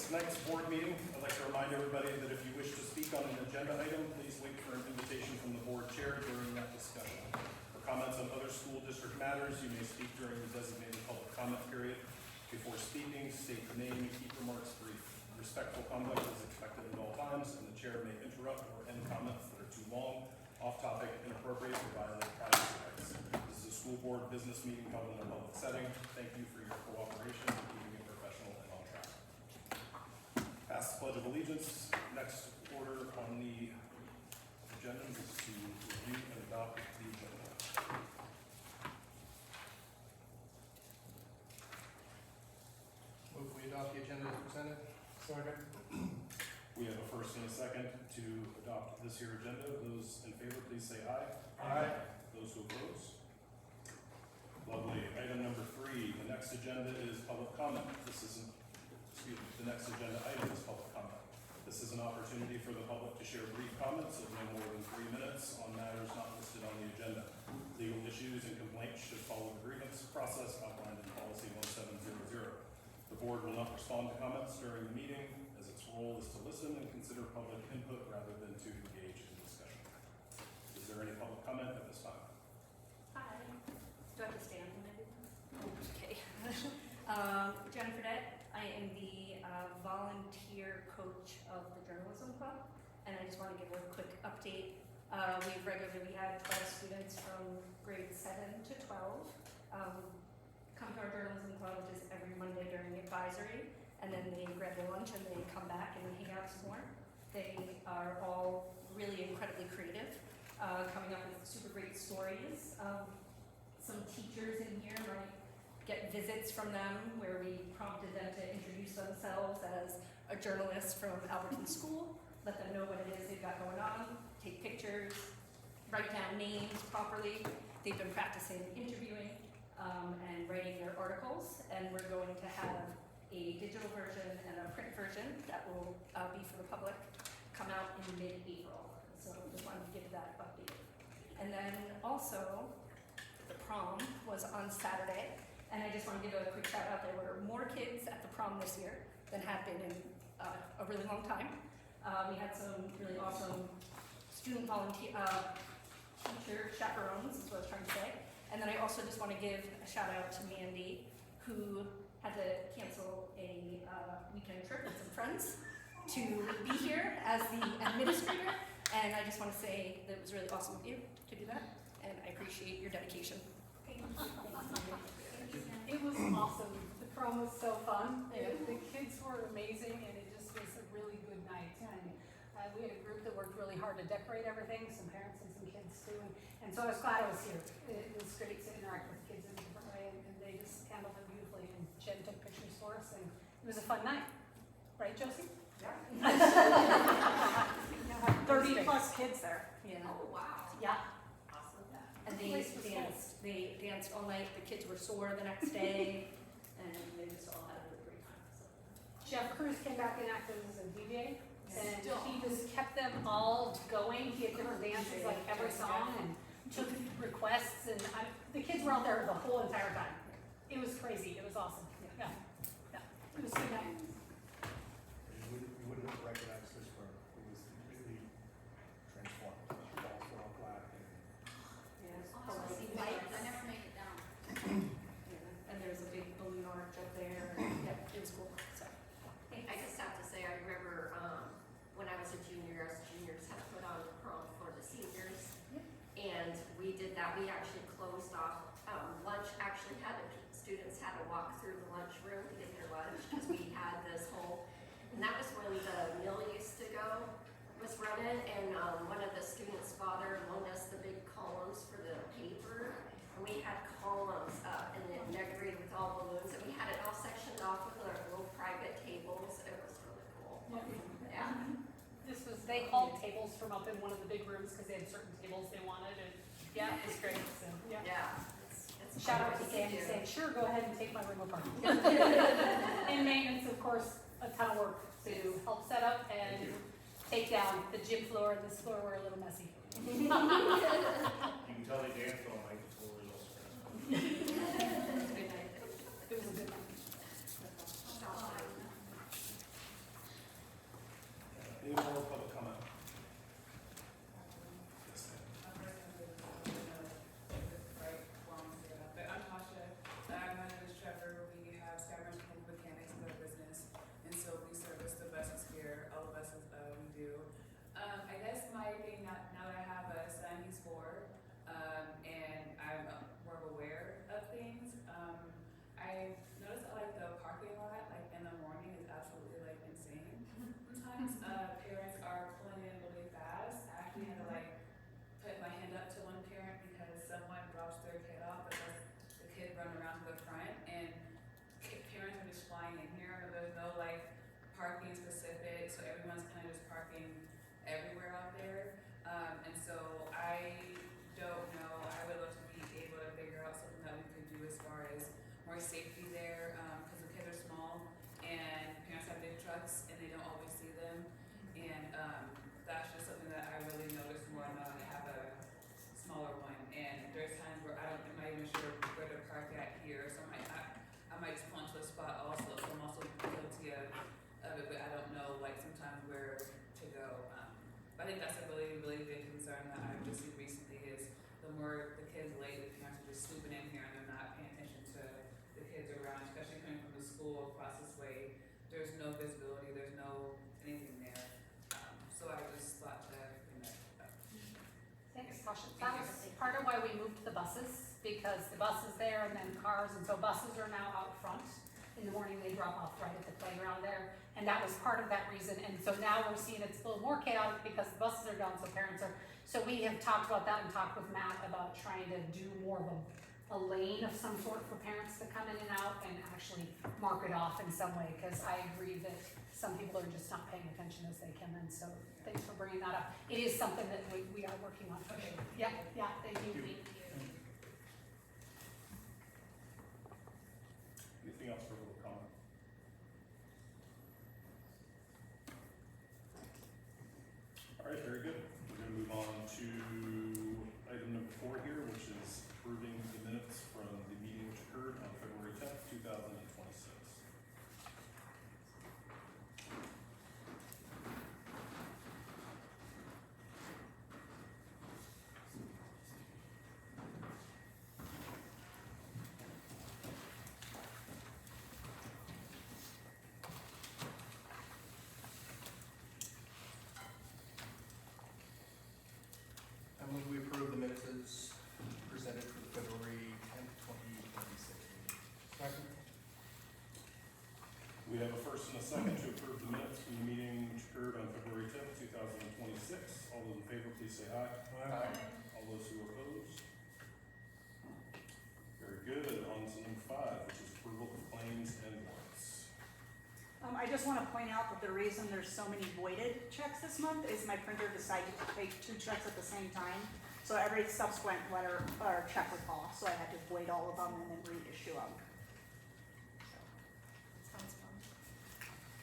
Tonight's board meeting, I'd like to remind everybody that if you wish to speak on an agenda item, please wait for an invitation from the board chair during that discussion. For comments on other school district matters, you may speak during the designated public comment period. Before speaking, state your name and keep remarks brief. Respectful conduct is expected at all times, and the chair may interrupt or end comments that are too long, off-topic, inappropriate, or violate privacy rights. This is a school board business meeting held in a public setting. Thank you for your cooperation in keeping it professional and on track. Pass the Pledge of Allegiance. Next order on the agenda is to review and adopt the agenda. Move we adopt the agenda as presented. Second. We have a first and a second to adopt this year's agenda. Those in favor, please say aye. Aye. Those who oppose? Lovely. Item number 3, the next agenda is public comment. The next agenda item is public comment. This is an opportunity for the public to share brief comments of no more than 3 minutes on matters not listed on the agenda. Legal issues and complaints should follow the grievance process outlined in policy 1700. The board will not respond to comments during the meeting, as its role is to listen and consider public input rather than to engage in discussion. Is there any public comment at this time? Hi. Do I have to stand when I do this? Okay. Jennifer Dett. I am the volunteer coach of the Journalism Club, and I just want to give a quick update. We've regularly had 12 students from grades 7 to 12 come to our Journalism Club, which is every Monday during advisory, and then they grab their lunch and they come back and hang out some more. They are all really incredibly creative, coming up with super great stories. Some teachers in here might get visits from them where we prompted them to introduce themselves as a journalist from Alberton School, let them know what it is they've got going on, take pictures, write down names properly. They've been practicing interviewing and writing their articles, and we're going to have a digital version and a print version that will be for the public, come out in mid-April. So just wanted to give that update. And then also, the prom was on Saturday, and I just want to give a quick shout out. There were more kids at the prom this year than have been in a really long time. We had some really awesome student volunteer, teacher chaperones, is what I was trying to say. And then I also just want to give a shout out to Mandy, who had to cancel a weekend trip with some friends to be here as the administrator. And I just want to say that it was really awesome of you to do that, and I appreciate your dedication. It was awesome. The prom was so fun. The kids were amazing, and it just was a really good night. And we had a group that worked really hard to decorate everything, some parents and some kids too. And so I was glad I was here. It was great to interact with kids in a different way, and they just handled it beautifully. And Jen took pictures for us, and it was a fun night. Right, Josie? Yeah. 30 plus kids there. Yeah. Oh, wow. Yeah. Awesome. And they danced all night. The kids were sore the next day, and they just all had a really great time. So. Jeff Cruz came back and acted as a DJ, and Still. he just kept them all going. He had different dances like every song and took requests, and the kids were out there the whole entire time. It was crazy. It was awesome. Yeah. It was a good night. You wouldn't have recognized this room. It was completely transformed. The walls were all black. Awesome. I never make it down. Yeah. And there's a big balloon arch up there. Yeah, it was cool. So. I just have to say, I remember when I was a junior, us juniors had put on the prom for the seniors. And we did that. We actually closed off lunch. Actually, students had to walk through the lunchroom to get their lunch because we had this whole. And that was when the mill used to go, was running, and one of the students' father loaned us the big columns for the paper. And we had columns up and then decorated with all balloons, and we had it all sectioned off with our little private tables. It was really cool. Yeah. They hauled tables from up in one of the big rooms because they had certain tables they wanted, and yeah, it was great. So, yeah. Yeah. It's Shout out fun to Sandy do. saying, sure, go ahead and take my room apart. And maintenance, of course, a ton of work to help set up and take down. The gym floor and this floor were a little messy. You can tell they danced all night before we all started. It was a good night. kids late, the parents are just swooping in here and they're not paying attention to the kids around, especially coming from the school across this way. There's no visibility, there's no anything there. So I just thought to bring that up. Thanks, Tasha. That was part of why we moved the buses, because the bus is there and then cars, and so buses are now out front. In the morning, they drop off right at the playground there, and that was part of that reason. And so now we're seeing it's a little more chaotic because the buses are gone, so parents are, so we have talked about that and talked with Matt about trying to do more of a lane of some sort for parents to come in and out and actually mark it off in some way, because I agree that some people are just not paying attention as they come in, so thanks for bringing that up. It is something that we are working on for sure. Yeah, thank you. Anything else for a little comment? All right, very good. We're gonna move on to item number 4 here, which is approving the minutes from the meeting which occurred on February 10th, 2026. I move we approve the minutes as presented for the February 10th, 2026 meeting. Second. We have a first and a second to approve the minutes from the meeting which occurred on February 10th, 2026. All those in favor, please say aye. Aye. All those who oppose? Very good. And on to number 5, which is approval of claims and warrants. I just want to point out that the reason there's so many voided checks this month is my printer decided to take 2 checks at the same time. So every subsequent letter or check was off, so I had to void all of them and then reissue them. Sounds fun.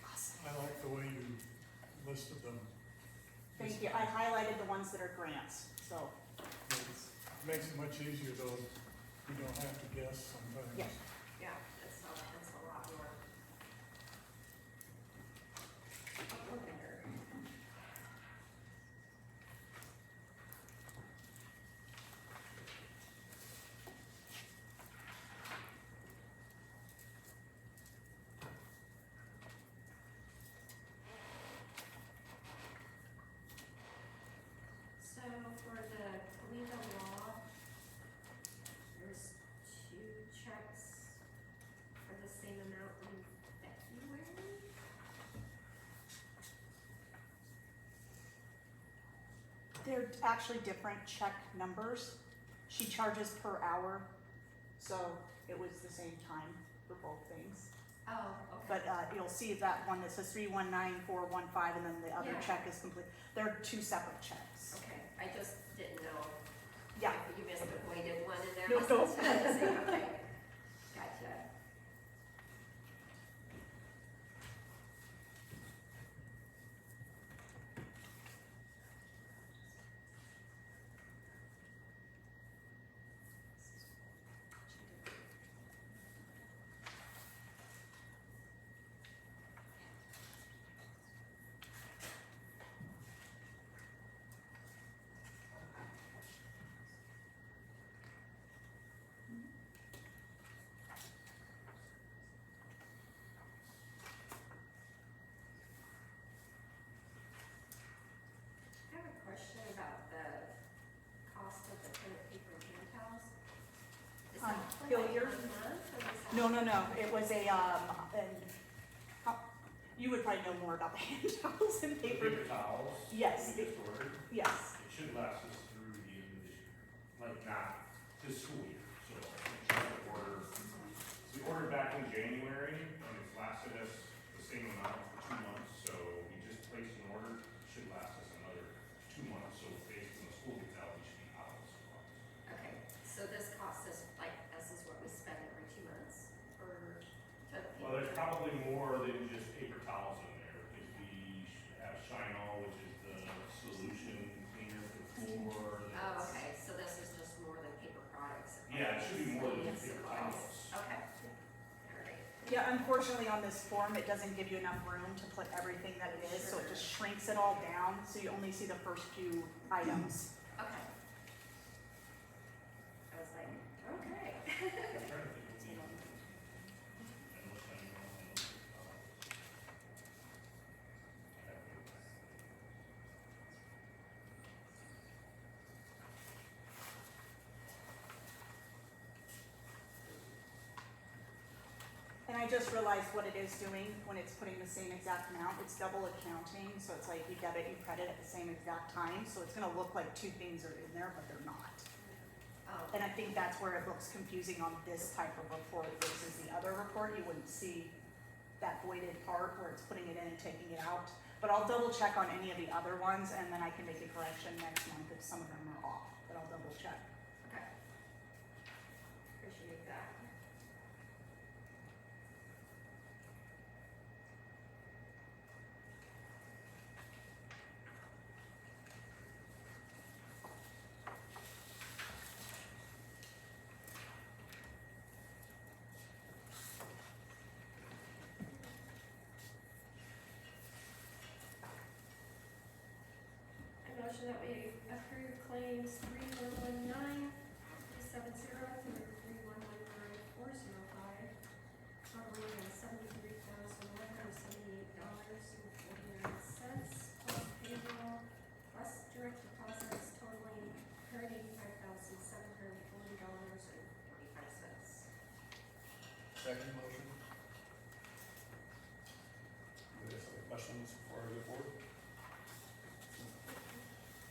Awesome. I like the way you listed them. Thank you. I highlighted the ones that are grants, so, It makes it much easier though. You don't have to guess sometimes. yeah. Yeah, it's a lot more. So for the legal law, there's 2 checks for the same amount in February. They're actually different check numbers. She charges per hour, so it was the same time for both things. Oh, okay. But you'll see that one that says 319415, and then the other Yeah. check is complete. They're 2 separate checks. Okay, I just didn't know. Yeah. If you missed the voided one in there. No, Must no. have said the same, okay. Gotcha. I have a question about the cost of the toilet paper and hand towels. Is On that for Hilliard? like 1 month or is that? No, it was a, you would probably know more about the hand towels and paper. Paper towels. Yes. We just ordered, Yes, it should last us through the end of this year, like not this school year, so we ordered back in January, and it's lasted us the same amount for 2 months, so we just placed an order, it should last us another 2 months, so basically when the school gets out, we should be out of supplies. Okay, so this costs us, like, this is what we spend every 2 months for toilet paper? Well, there's probably more than just paper towels in there, because we have Shine-All, which is the solution cleaner for the floor. Oh, that's- okay, so this is just more than paper products? Yeah, it should be more than Yes, paper supplies. towels. Okay, alright. yeah, unfortunately on this form, it doesn't give you enough room to put everything that it is, so it just shrinks it all down, so you only see the first few items. Okay. I just realized what it is doing when it's putting the same exact amount, it's double accounting, so it's like you debit and credit at the same exact time, so it's gonna look like two things are in there, but they're not. And I think that's where it looks confusing on this type of report versus the other report, you wouldn't see that voided part where it's putting it in and taking it out. But I'll double check on any of the other ones, and then I can make a correction next month if some of them are off, but I'll double check. Okay. Appreciate that. I motion that we approve claims 3119, 370 through 3119, 405, totaling $73,178.49, plus payroll, plus direct deposits totaling $185,740.45. Second motion? Any questions before I go forward?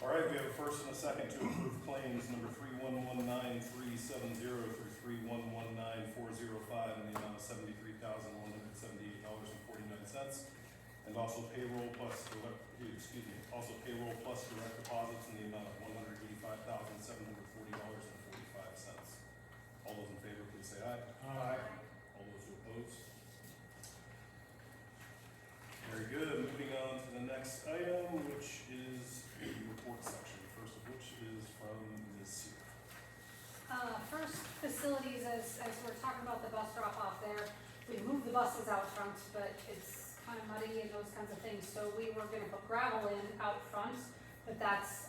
All right, we have a first and a second to approve claims number 3119370 through 3119405 in the amount of $73,178.49, and also payroll plus payroll plus direct deposits in the amount of $185,740.45. All those in favor, please say aye. Aye. All those who oppose? Very good. Moving on to the next item, which is the report section. First of which is from Ms. Seer. First, facilities, as we're talking about the bus drop off there, we moved the buses out front, but it's kind of muddy and those kinds of things, so we were gonna put gravel in out front, but that's,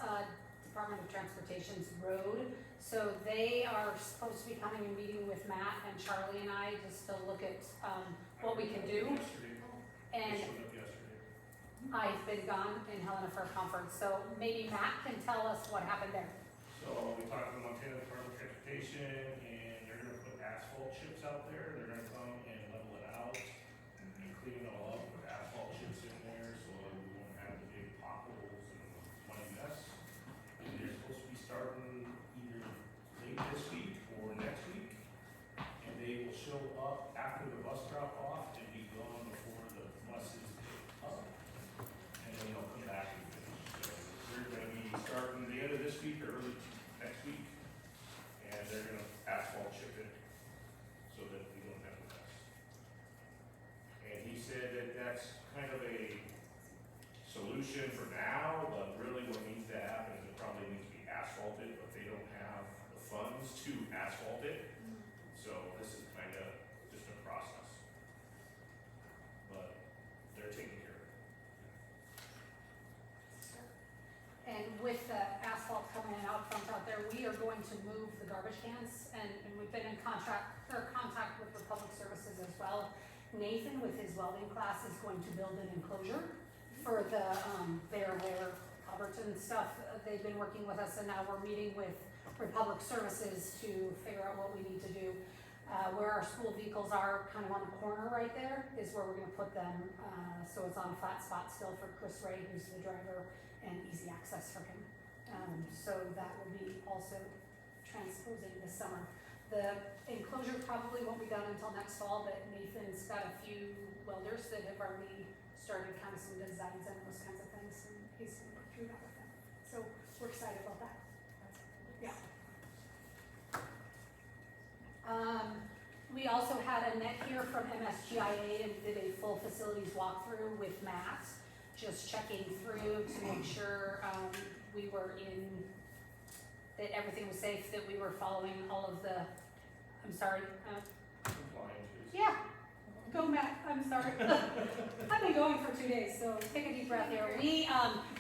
Department of Transportation's road. So they are supposed to be coming and meeting with Matt and Charlie and I, just to look at, what we can do. Yesterday. And They showed up yesterday. I've been gone in Helena for a conference, so maybe Matt can tell us what happened there. So we talked to the Montana Department of Transportation, and they're gonna put asphalt chips out there, they're gonna come and level it out and clean it all up with asphalt chips in there, so we won't have the big potholes and muddy mess. And they're supposed to be starting either late this week or next week, and they will show up after the bus drop off and be gone before the buses get up. And then they'll come back and finish, so they're gonna be starting the end of this week or early next week, and they're gonna asphalt chip it so that we don't have the mess. And he said that that's kind of a solution for now, but really what needs to happen is it probably needs to be asphalted, but they don't have the funds to asphalt it. So this is kind of just a process. But they're taking care of it. And with the asphalt coming in out front out there, we are going to move the garbage cans, and we've been in contact with Republic Services as well. Nathan, with his welding class, is going to build an enclosure for the, their cupboards and stuff. They've been working with us, and now we're meeting with Republic Services to figure out what we need to do. Where our school vehicles are, kind of on the corner right there, is where we're gonna put them, so it's on a flat spot still for Chris Ray, who's the driver, and easy access for him. So that will be also transposing this summer. The enclosure probably won't be done until next fall, but Nathan's got a few welders that have already started kind of some designs and those kinds of things, and he's gonna work through that with them. So we're excited about that. Yeah. We also had Annette here from MSGIA and did a full facilities walkthrough with Matt, just checking through to make sure, we were that everything was safe, that we were following all of the, I'm sorry, Compliance is. yeah, go Matt, I'm sorry. I've been going for 2 days, so take a deep breath here.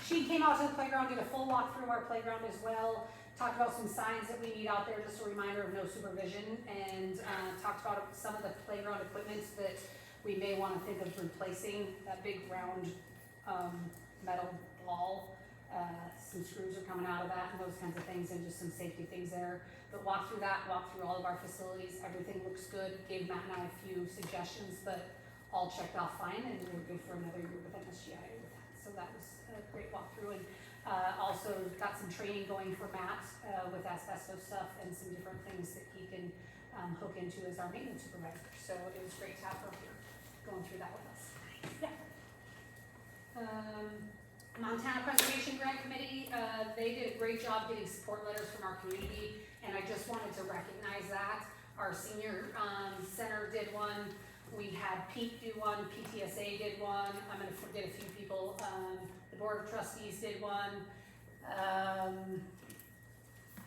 She came out to the playground, did a full walkthrough of our playground as well, talked about some signs that we need out there, just a reminder of no supervision, and talked about some of the playground equipment that we may want to think of replacing, that big round metal ball. some screws are coming out of that and those kinds of things, and just some safety things there. But walk through all of our facilities, everything looks good. Gave Matt and I a few suggestions, but all checked off fine, and we're good for another year with MSGI with that. So that was a great walkthrough, and also got some training going for Matt with asbestos stuff and some different things that he can hook into as our maintenance supervisor. So it was great to have her here going through that with us. Yeah. Montana Preservation Grant Committee, they did a great job getting support letters from our community, and I just wanted to recognize that. Our senior center did one, we had Pete do one, PTSA did one, I'm gonna forget a few people, the Board of Trustees did one.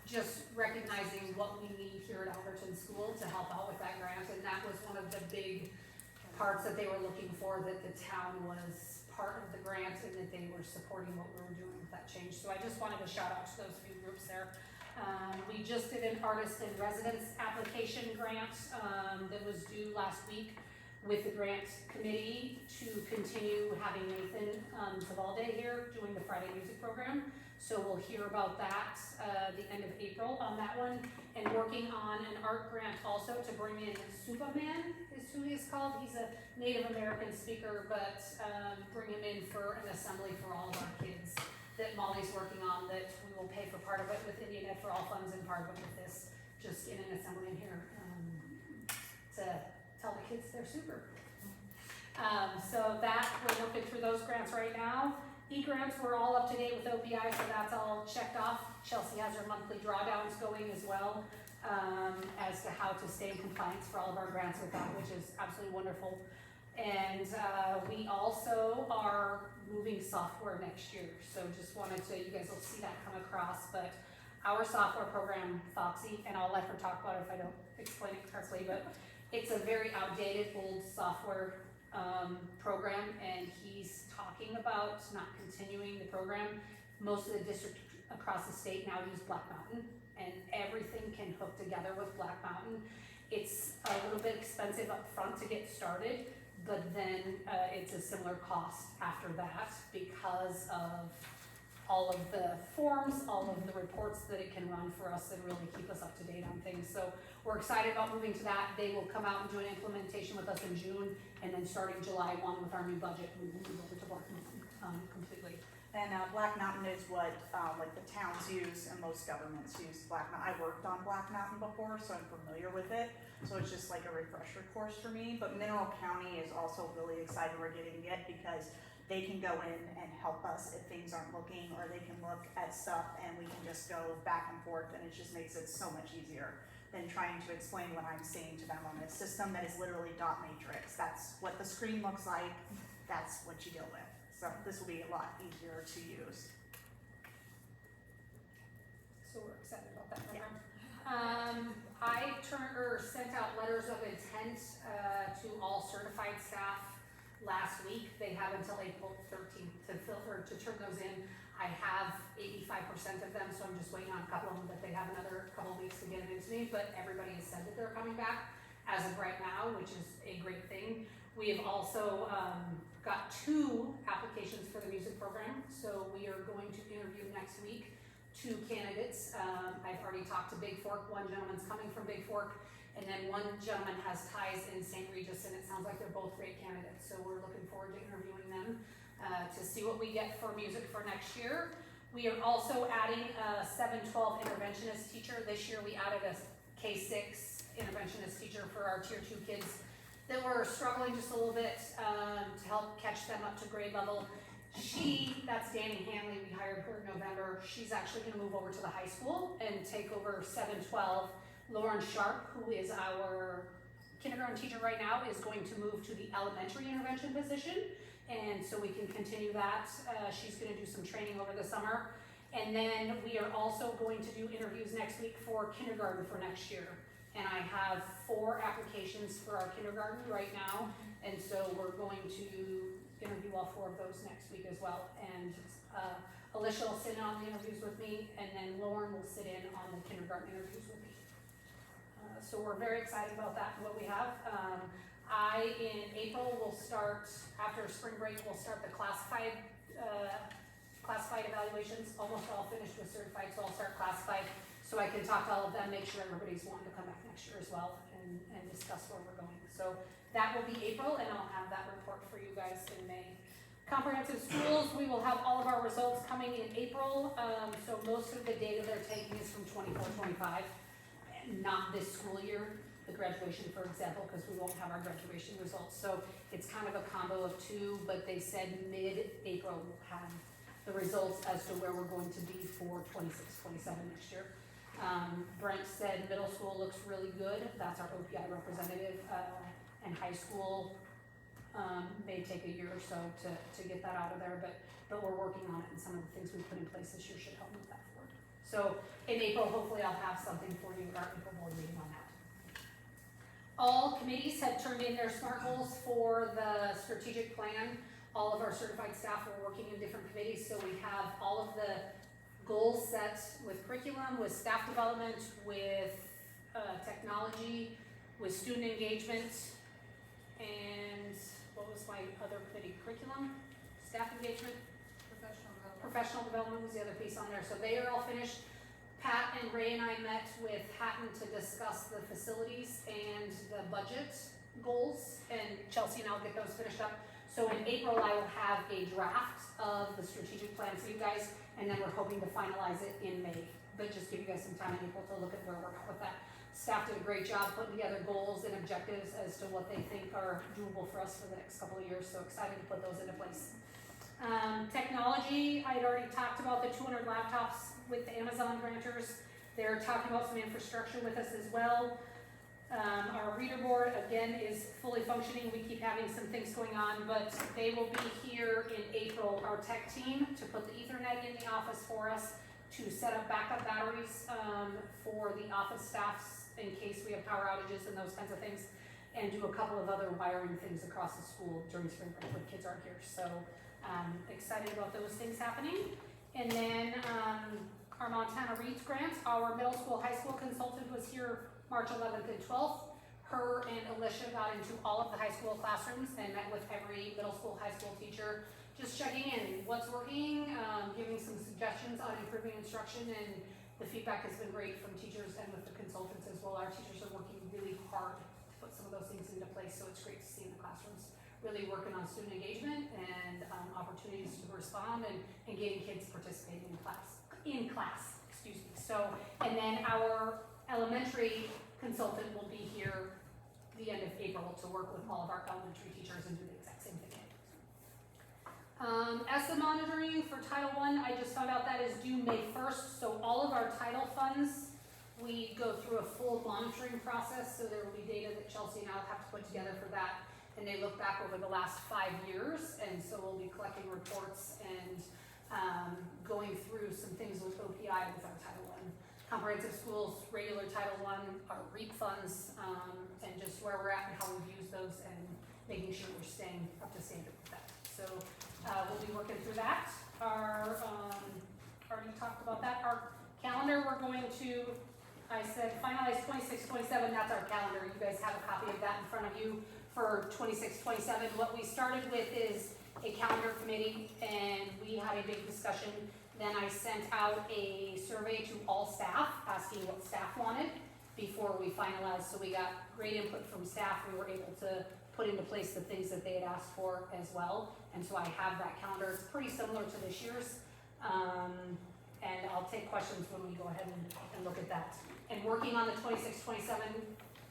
Just recognizing what we need here at Alberton School to help out with that grant, and that was one of the big parts that they were looking for, that the town was part of the grant and that they were supporting what we were doing with that change. So I just wanted to shout out to those few groups there. We just did an artist in residence application grant that was due last week with the grant committee to continue having Nathan Zavalde here doing the Friday music program. So we'll hear about that the end of April on that one, and working on an art grant also to bring in Superman is who he is called. He's a Native American speaker, but bring him in for an assembly for all of our kids that Molly's working on, that we will pay for part of it with Indian Ed for All funds and part of it with this, just in an assembly in here to tell the kids they're super. So that, we're working through those grants right now. E-grants, we're all up to date with OPI, so that's all checked off. Chelsea has her monthly drawdowns going as well, as to how to stay in compliance for all of our grants with that, which is absolutely wonderful. And we also are moving software next year, so just wanted to, you guys will see that come across, but our software program, Foxy, and I'll let her talk about it if I don't explain it correctly, but it's a very outdated, old software program, and he's talking about not continuing the program. Most of the districts across the state now use Black Mountain, and everything can hook together with Black Mountain. It's a little bit expensive up front to get started, but then it's a similar cost after that because of all of the forms, all of the reports that it can run for us and really keep us up to date on things. So we're excited about moving to that. They will come out and do an implementation with us in June, and then starting July 1 with our new budget, we will move over to Black Mountain completely. And Black Mountain is what like the towns use and most governments use Black Mountain. I worked on Black Mountain before, so I'm familiar with it. So it's just like a refresher course for me. But Mineral County is also really excited we're getting it, because they can go in and help us if things aren't looking, or they can look at stuff and we can just go back and forth, and it just makes it so much easier than trying to explain what I'm seeing to them on a system that is literally dot matrix. That's what the screen looks like, that's what you deal with. So this will be a lot easier to use. So we're excited about that program. I sent out letters of intent to all certified staff last week. They have until April 13th to turn those in. I have 85% of them, so I'm just waiting on a couple of them, but they have another couple of weeks to get them into me. But everybody has said that they're coming back as of right now, which is a great thing. We have also got 2 applications for the music program, so we are going to interview next week 2 candidates. I've already talked to Big Fork. One gentleman's coming from Big Fork, and then one gentleman has ties in St. Regis, and it sounds like they're both great candidates. So we're looking forward to interviewing them to see what we get for music for next year. We are also adding a 7-12 interventionist teacher. This year we added a K-6 interventionist teacher for our Tier 2 kids that were struggling just a little bit to help catch them up to grade level. That's Danny Hanley, we hired her in November. She's actually gonna move over to the high school and take over 7-12. Lauren Sharp, who is our kindergarten teacher right now, is going to move to the elementary intervention position. And so we can continue that. She's gonna do some training over the summer. And then we are also going to do interviews next week for kindergarten for next year. And I have 4 applications for our kindergarten right now. And so we're going to interview all 4 of those next week as well. And Alicia will sit in on the interviews with me, and then Lauren will sit in on the kindergarten interviews with me. So we're very excited about that and what we have. In April, we'll start, after spring break, we'll start the classified classified evaluations, almost all finished with certified, so I'll start classified. So I can talk to all of them, make sure everybody's wanting to come back next year as well and discuss where we're going. So that will be April, and I'll have that report for you guys in May. Comprehensive schools, we will have all of our results coming in April. So most of the data they're taking is from 24-25, not this school year, the graduation, for example, because we won't have our graduation results. So it's kind of a combo of two, but they said mid-April we'll have the results as to where we're going to be for 26-27 next year. Brent said middle school looks really good. That's our OPI representative, and high school may take a year or so to get that out of there, but we're working on it, and some of the things we put in place this year should help move that forward. So in April, hopefully I'll have something for you, our April board meeting on that. All committees have turned in their SMART goals for the strategic plan. All of our certified staff are working in different committees, so we have all of the goals set with curriculum, with staff development, with technology, with student engagement, and what was my other committee? Curriculum, staff engagement, professional development was the other piece on there. So they are all finished. Pat and Ray and I met with Hatton to discuss the facilities and the budget goals, and Chelsea and I'll get those finished up. So in April, I will have a draft of the strategic plan for you guys, and then we're hoping to finalize it in May. But just give you guys some time in April to look at where we're at with that. Staff did a great job putting together goals and objectives as to what they think are doable for us for the next couple of years, so excited to put those into place. Technology, I had already talked about the 200 laptops with the Amazon grantors. They're talking about some infrastructure with us as well. Our reader board, again, is fully functioning. We keep having some things going on, but they will be here in April, our tech team, to put the Ethernet in the office for us, to set up backup batteries for the office staffs in case we have power outages and those kinds of things, and do a couple of other wiring things across the school during spring break when kids aren't here. So excited about those things happening. And then our Montana Reads grant, our middle school, high school consultant was here March 11th and 12th. Her and Alicia got into all of the high school classrooms and met with every middle school, high school teacher, just checking in what's working, giving some suggestions on improving instruction, and the feedback has been great from teachers and with the consultants as well. Our teachers are working really hard to put some of those things into place, so it's great to see in the classrooms. Really working on student engagement and opportunities to respond and getting kids participating in class, excuse me. So, and then our elementary consultant will be here the end of April to work with all of our elementary teachers and do the exact same thing. ESSA monitoring for Title I, I just found out that is due May 1st, so all of our title funds, we go through a full monitoring process, so there will be data that Chelsea and I will have to put together for that, and they look back over the last 5 years, and so we'll be collecting reports and going through some things with OPI with our Title I. Comprehensive schools, regular Title I, our REAP funds, and just where we're at and how we've used those, and making sure we're staying up to standard with that. So we'll be working through that. Our, already talked about that. Our calendar, we're going to, I said finalize 26-27, that's our calendar. You guys have a copy of that in front of you for 26-27. What we started with is a calendar committee, and we had a big discussion. Then I sent out a survey to all staff, asking what staff wanted before we finalized. So we got great input from staff. We were able to put into place the things that they had asked for as well. And so I have that calendar. It's pretty similar to this year's. And I'll take questions when we go ahead and look at that. And working on the 26-27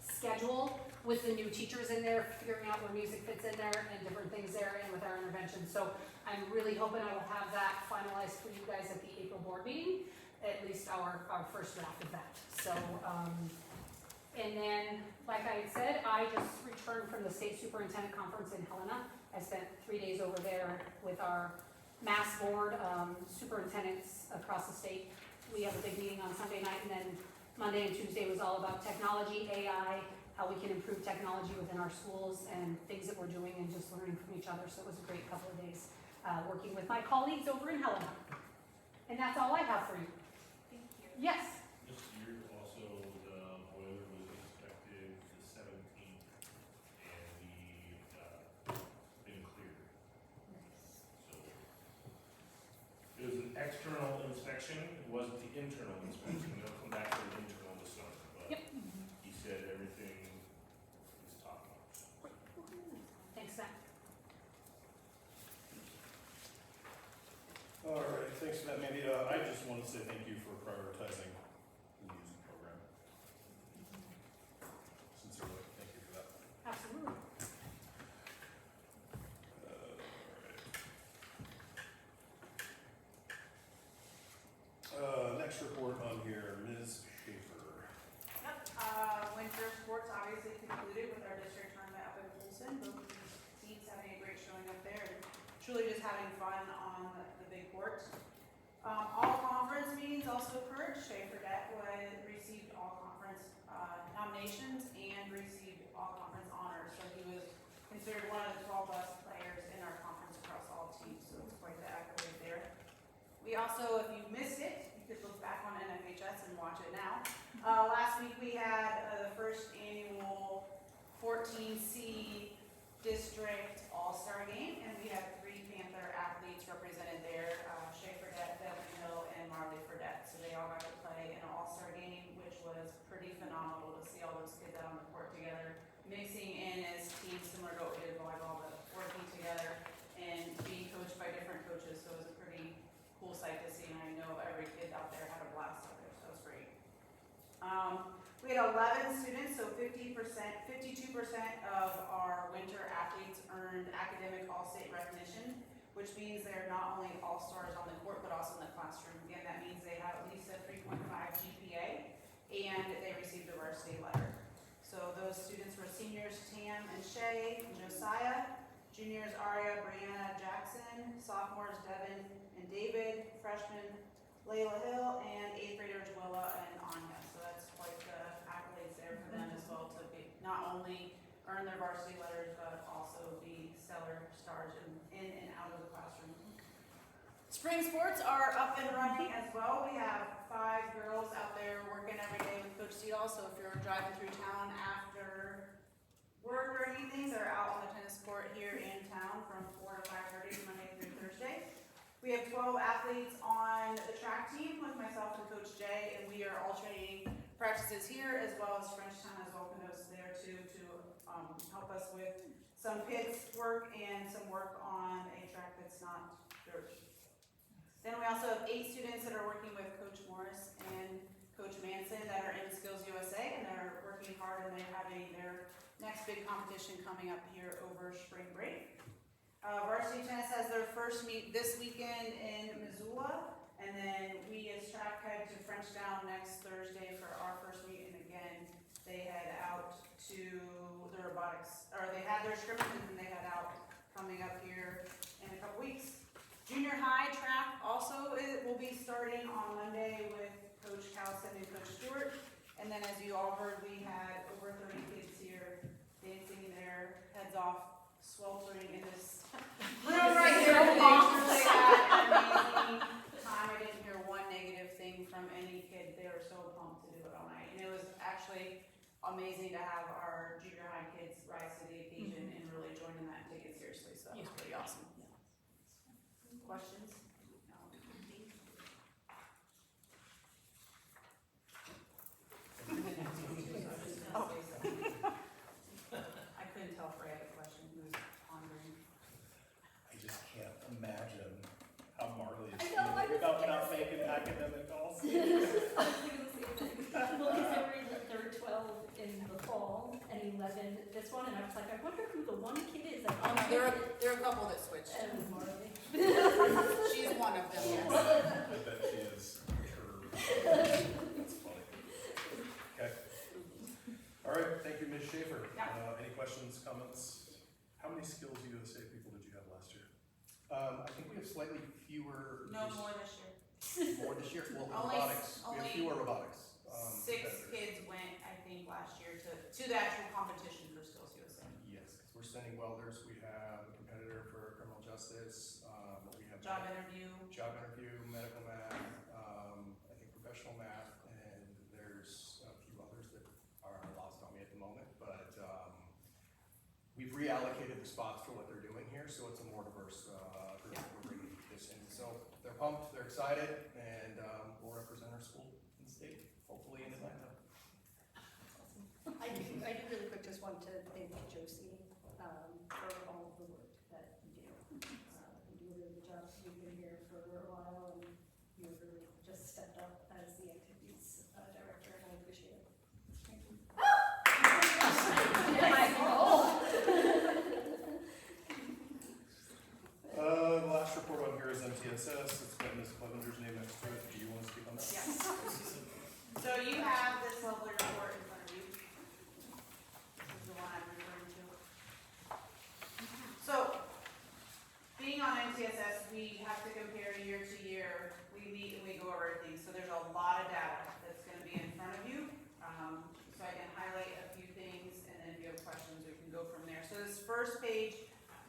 schedule with the new teachers in there, figuring out where music fits in there and different things there, and with our intervention. So I'm really hoping I will have that finalized for you guys at the April board meeting, at least our first draft of that. So, and then, like I had said, I just returned from the state superintendent conference in Helena. I spent 3 days over there with our mass board, superintendents across the state. We have a big meeting on Sunday night, and then Monday and Tuesday was all about technology, AI, how we can improve technology within our schools, and things that we're doing, and just learning from each other. So it was a great couple of days working with my colleagues over in Helena. And that's all I have for you. Thank you. This Yes? year also, the boiler was inspected the 17th, and been cleared. So, it was Mandy, I just want to say thank you for prioritizing the music program. Sincerely, thank you for that. Absolutely. Next report on here, Ms. Schaefer. Yep, winter sports obviously concluded with our district tournament up in Polson. Both teams having a great showing up there and truly just having fun on the big court. All conference meetings also occurred. Shea Fredette received all conference nominations and received all conference honors. So he was considered one of the 12 best players in our conference across all teams. So it's quite the accolade there. We also, if you missed it, you could look back on NFHS and watch it now. Last week we had the first annual 14C district all-star game, and we had 3 Panther athletes represented there, Shea Fredette, Devin Hill, and Marley Fredette. So they all got to play in an all-star game, which was pretty phenomenal to see all those kids out on the court together, mixing in as teams similar to what we did in volleyball, but working together and being coached by different coaches. So it was a pretty cool sight to see, and I know every kid out there had a blast out there, so it was great. We had 11 students, so 52% of our winter athletes earned academic all-state recognition, which means they're not only all-stars on the court, but also in the classroom. Again, that means they have at least a 3.5 GPA, and they received a varsity letter. So those students were seniors Tam and Shay and Josiah, juniors Aria, Brianna, Jackson, sophomores Devin and David, freshmen Layla Hill, and 8th graders Willa and Anya. So that's quite the accolades there for them as well to be, not only earn their varsity letters, but also be stellar stars in and out of the classroom. Spring sports are up and running as well. We have 5 girls out there working every day with Coach Seedall. So if you're driving through town after work or anything, they're out on the tennis court here in town from 4 to 5:30 Monday through Thursday. We have 12 athletes on the track team with myself and Coach Jay, and we are alternating practices here as well as Frenchtown has welcomed us there too to help us with some pits work and some work on a track that's not dirt. Then we also have 8 students that are working with Coach Morris and Coach Manson that are in Skills USA, and they're working hard, and they're having their next big competition coming up here over spring break. Varsity tennis has their first meet this weekend in Missoula, and then we as track head to Frenchtown next Thursday for our first meet, and again, they head out to the robotics, or they had their scrimmages and they head out coming up here in a couple weeks. Junior high track also will be starting on Monday with Coach Cowson and Coach Stewart, and then as you all heard, we had over 30 kids here dancing their heads off, sweltering in this room right here. They truly had an amazing time. I didn't hear one negative thing from any kid. They were so pumped to do it all night. And it was actually amazing to have our junior high kids rise to the occasion and really join in that and take it seriously. So that was pretty awesome. Questions? Oh. I couldn't tell if Ray had a question. He was pondering. I just can't imagine how Marley is I know, I feeling was about gonna not say making academic calls. I was thinking the same thing. Well, considering that there were 12 in the fall and 11 this one, and I was like, I wonder who the one kid is. Oh no, there are a couple that switched. And Marley. She's one of them, yes. I bet she is perturbed. That's funny. Okay. All right, thank you, Ms. Schaefer. Yeah. Any questions, comments? How many skills USA people did you have last year? I think we have slightly fewer. No more this year. More this year? Well, Only- robotics. We have only fewer robotics. 6 competitors. kids went, I think, last year to the actual competition for Skills USA. Yes, because we're sending welders. We have a competitor for criminal justice. We have Job interview. medical math, I think professional math, and there's a few others that are lost on me at the moment. But we've reallocated the spots for what they're doing here, so it's a more diverse group that we're bringing this in. So they're pumped, they're excited, and we'll represent our school in the state, hopefully in Atlanta. I do really quick just want to thank Josie for all of the work that you do. You do a really good job. You've been here for a while, and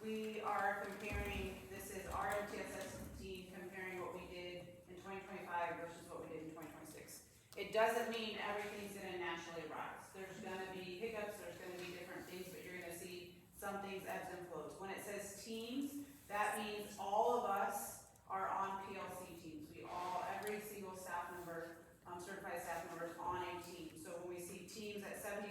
we are comparing, this is our MTSS team comparing what we did in 2025 versus what we did in 2026. It doesn't mean everything's gonna naturally rise. There's gonna be hiccups, there's gonna be different things, but you're gonna see some things ebbs and flows. When it says teams, that means all of us are on PLC teams. Every single staff member, certified staff member is on a team. So when we see teams at 75%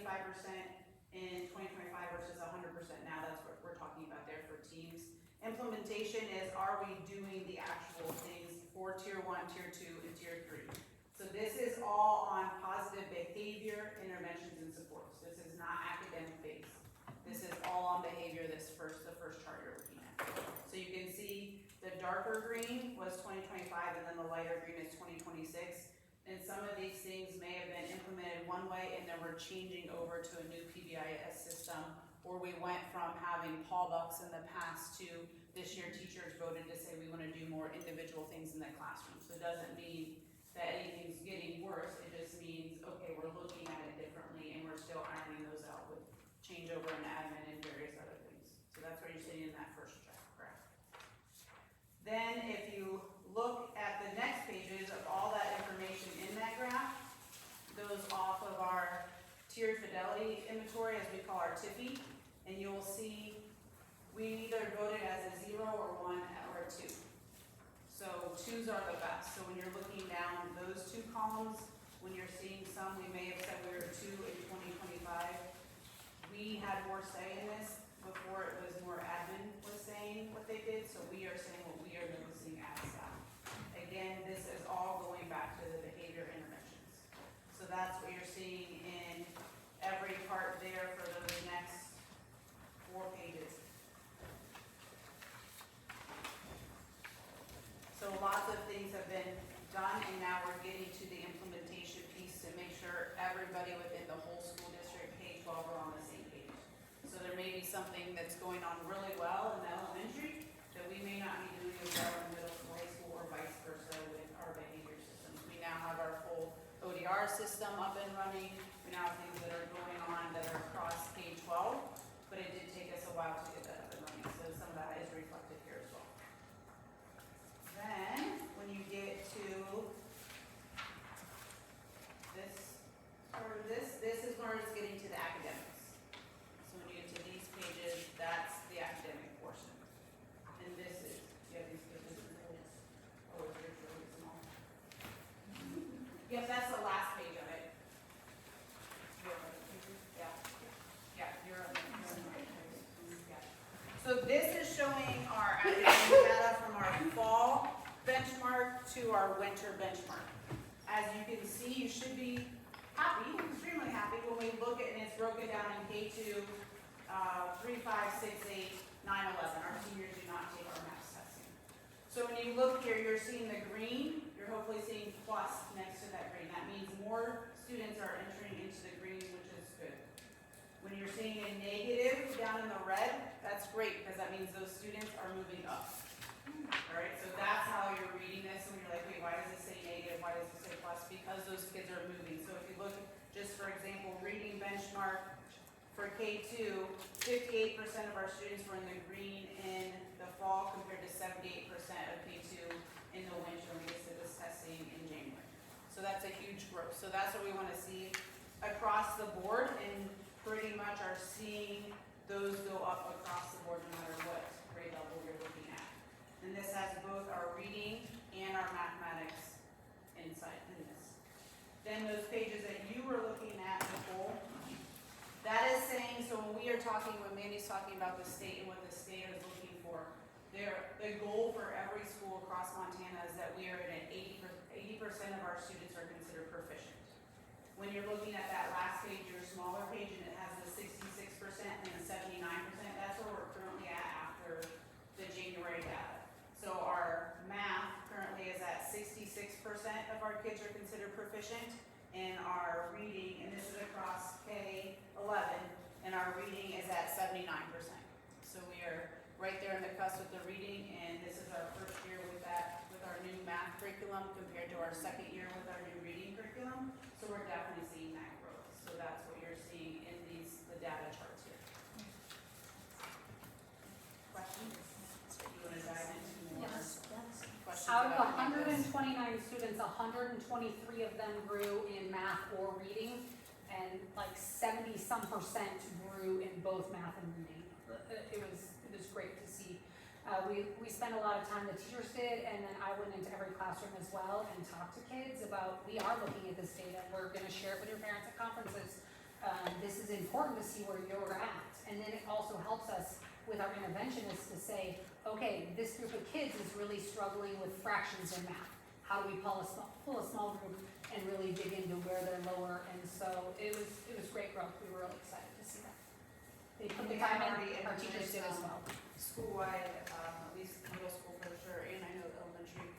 in 2025 versus 100% now, that's what we're talking about there for teams. Implementation is, are we doing the actual things for tier 1, tier 2, and tier 3? So this is all on positive behavior, interventions, and supports. This is not academic based. This is all on behavior, the first chart you're looking at. So you can see the darker green was 2025 and then the lighter green is 2026. And some of these things may have been implemented one way and then we're changing over to a new PBIS system, or we went from having Paul Bucks in the past to this year teachers voted to say we want to do more individual things in the classroom. So it doesn't mean that anything's getting worse, it just means, okay, we're looking at it differently and we're still ironing those out with changeover and admin and various other things. So that's what you're seeing in that first check, correct? Then if you look at the next pages of all that information in that graph, goes off of our tiered fidelity inventory, as we call our TIFI, and you'll see we either voted as a 0 or 1 or a 2. So 2s are the best. So when you're looking down those two columns, when you're seeing some, we may have said we were a 2 in 2025. We had more say in this. Before it was more admin was saying what they did, so we are saying what we are noticing as staff. Again, this is all going back to the behavior interventions. So that's what you're seeing in every part there for those next 4 pages. So lots of things have been done, and now we're getting to the implementation piece to make sure everybody within the whole school district, K-12, are on the same page. So there may be something that's going on really well in the elementary that we may not be doing as well in middle school, high school, or vice versa with our behavior systems. We now have our full ODR system up and running. We now have things that are going on that are across K-12, but it did take us a while to get that up and running. So some of that is reflected here as well. Then, when you get to this, or this is where it's getting to the academics. So when you get to these pages, that's the academic portion. And this is, you have these pages. Oh, it's really small. Yep, that's the last page of it. Yeah. Yeah, you're on the right page. Yeah. So this is showing our academic data from our fall benchmark to our winter benchmark. As you can see, you should be happy, extremely happy, when we look at, and it's broken down in K2, 3, 5, 6, 8, 9, 11. Our seniors do not take our math testing. So when you look here, you're seeing the green, you're hopefully seeing plus next to that green. That means more students are entering into the green, which is good. When you're seeing a negative down in the red, that's great, because that means those students are moving up. Alright, so that's how you're reading this, when you're like, wait, why does it say negative, why does it say plus? Because those kids are moving. So if you look, just for example, reading benchmark for K2, 58% of our students were in the green in the fall compared to 78% of K2 in the winter when we did this testing in January. So that's a huge growth. So that's what we want to see across the board, and pretty much are seeing those go up across the board no matter what grade level you're looking at. And this has both our reading and our mathematics insight in this. Then those pages that you were looking at, Nicole, that is saying, so when we are talking, when Mandy's talking about the state and what the state is looking for, the goal for every school across Montana is that we are at an 80% of our students are considered proficient. When you're looking at that last page, your smaller page, and it has the 66% and the 79%, that's where we're currently at after the January data. So our math currently is at 66% of our kids are considered proficient, and our reading, and this is across K-11, and our reading is at 79%. So we are right there in the cusp with the reading, and this is our first year with that, with our new math curriculum compared to our second year with our new reading curriculum. So we're definitely seeing that growth. So that's what you're seeing in the data charts here. 123 of them grew in math or reading, and like 70-some% grew in both math and reading. It was great to see. We spent a lot of time, the teachers did, and then I went into every classroom as well and talked to kids about, we are looking at this data, we're gonna share it with your parents at conferences. This is important to see where you're at. And then it also helps us with our interventionists to say, okay, this group of kids is really struggling with fractions in math. How do we pull a small group and really dig into where they're lower? And so it was great growth. We were really excited to see that. They put the time in, our teachers did as well. School-wide, at least middle school for sure, and I know elementary,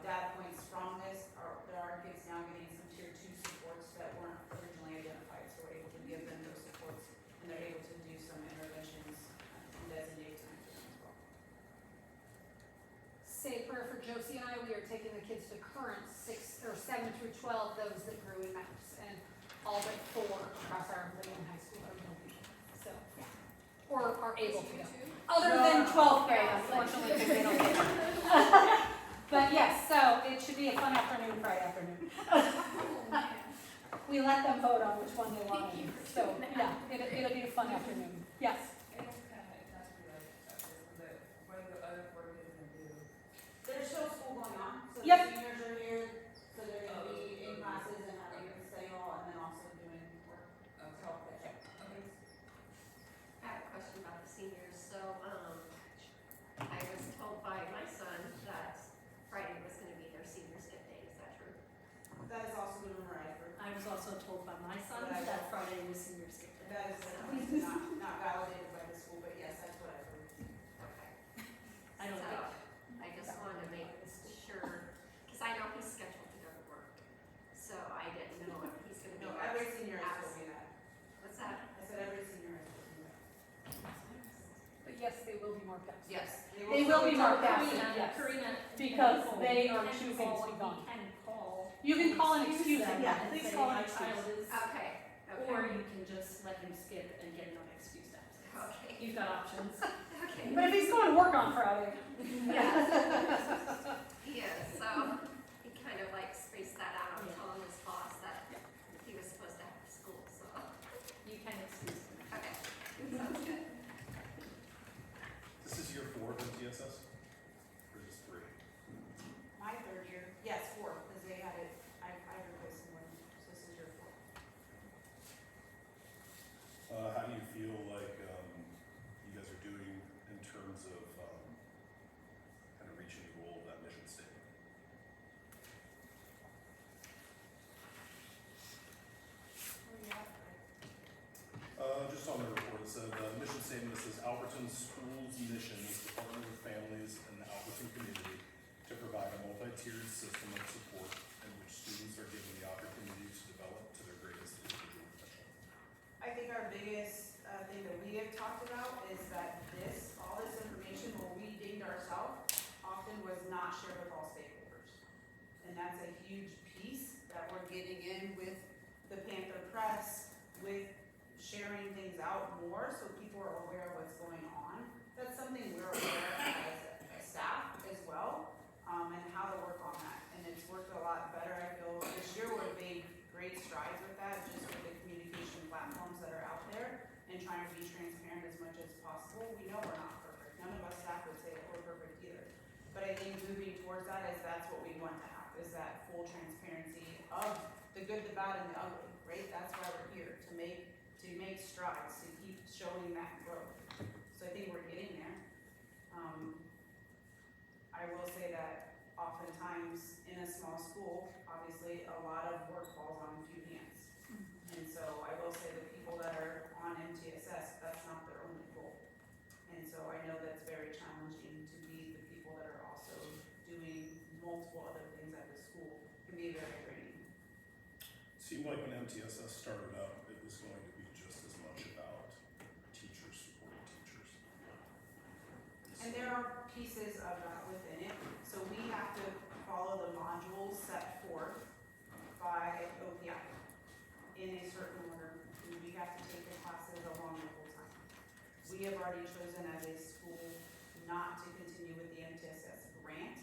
data points from this are, there are kids now getting some tier 2 supports that weren't originally identified, so we're able to give them those supports, and they're able to do some interventions and designate time for them as well. Say a prayer for Josie and I. We are taking the kids to current 7 through 12, those that grew in maths, and all but 4 across our Lincoln High School are going. So, yeah. Or are able to go. Other than 12th grade, unfortunately, because they don't get it. But yes, so it should be a fun afternoon, Friday afternoon. We let them vote on which one they want. So, yeah, it'll be a fun afternoon. Yes. It's kind of, not to be like, what are the other 4 kids gonna do? There's still school going on, so Yep. the seniors are here, so they're gonna be in classes and having a study hall, and then also doing work. Okay. So, yeah. Okay. I have a question about the seniors. So, I was told by my son that Friday was gonna be their senior skip day. Is that true? That is also the rumor I've heard. I was also told by my son that Friday was senior skip day. That is not validated by the school, but yes, that's what I've heard. Okay. I don't So, think, I just wanted to make sure, because I know he's scheduled to go to work. So I didn't know if he's gonna be. No, every senior has told me that. What's that? I said every senior has told me that. But yes, they will be more absent. Yes. They will be more absent, Karina, yes. Karina. Because can they call. are We can choosing call- to be gone. We can call. You can call and excuse them them, yeah, and please say, call and my excuse. child is, Okay. Okay. or you can just let him skip and get an unexcused absence. Okay. You've got options. Okay. But if he's going to work on Friday, Yeah, so he kind of like spaced that out and telling his boss that he was supposed to have school, so, You can excuse him. okay, sounds good. This is year 4 of MTSS? Or just 3? My 3rd year, yes, 4, because they had it, I replaced someone, so this is your 4. How do you feel like you guys are doing in terms of kind of reaching the goal of that mission statement? Just on the report, it said, the mission statement, it says Alberton Schools' mission is to partner with families in the Alberton community to provide a multi-tiered system of support in which students are given the opportunity to develop to their greatest individual potential. I think our biggest thing that we have talked about is that all this information, where we deemed ourselves, often was not shared with all stakeholders. And that's a huge piece that we're getting in with the Panther Press, with sharing things out more so people are aware of what's going on. That's something we're aware of as a staff as well, and how to work on that. And it's worked a lot better, I feel. This year we've made great strides with that, just with the communication platforms that are out there and trying to be transparent as much as possible. We know we're not perfect. None of us staff would say that we're perfect either. But I think moving towards that is that's what we want to have, is that full transparency of the good, the bad, and the ugly, right? That's why we're here, to make strides, to keep showing that growth. So I think we're getting there. I will say that oftentimes in a small school, obviously a lot of work falls on a few hands. And so I will say the people that are on MTSS, that's not their only goal. And so I know that's very challenging to be the people that are also doing multiple other things at the school. Can be very draining. Seemed like when MTSS started up, it was going to be just as much about teachers supporting teachers. And there are pieces of that within it. So we have to follow the modules set forth by OPI in a certain order. And we have to take the classes along the whole time. We have already chosen as a school not to continue with the MTSS grant.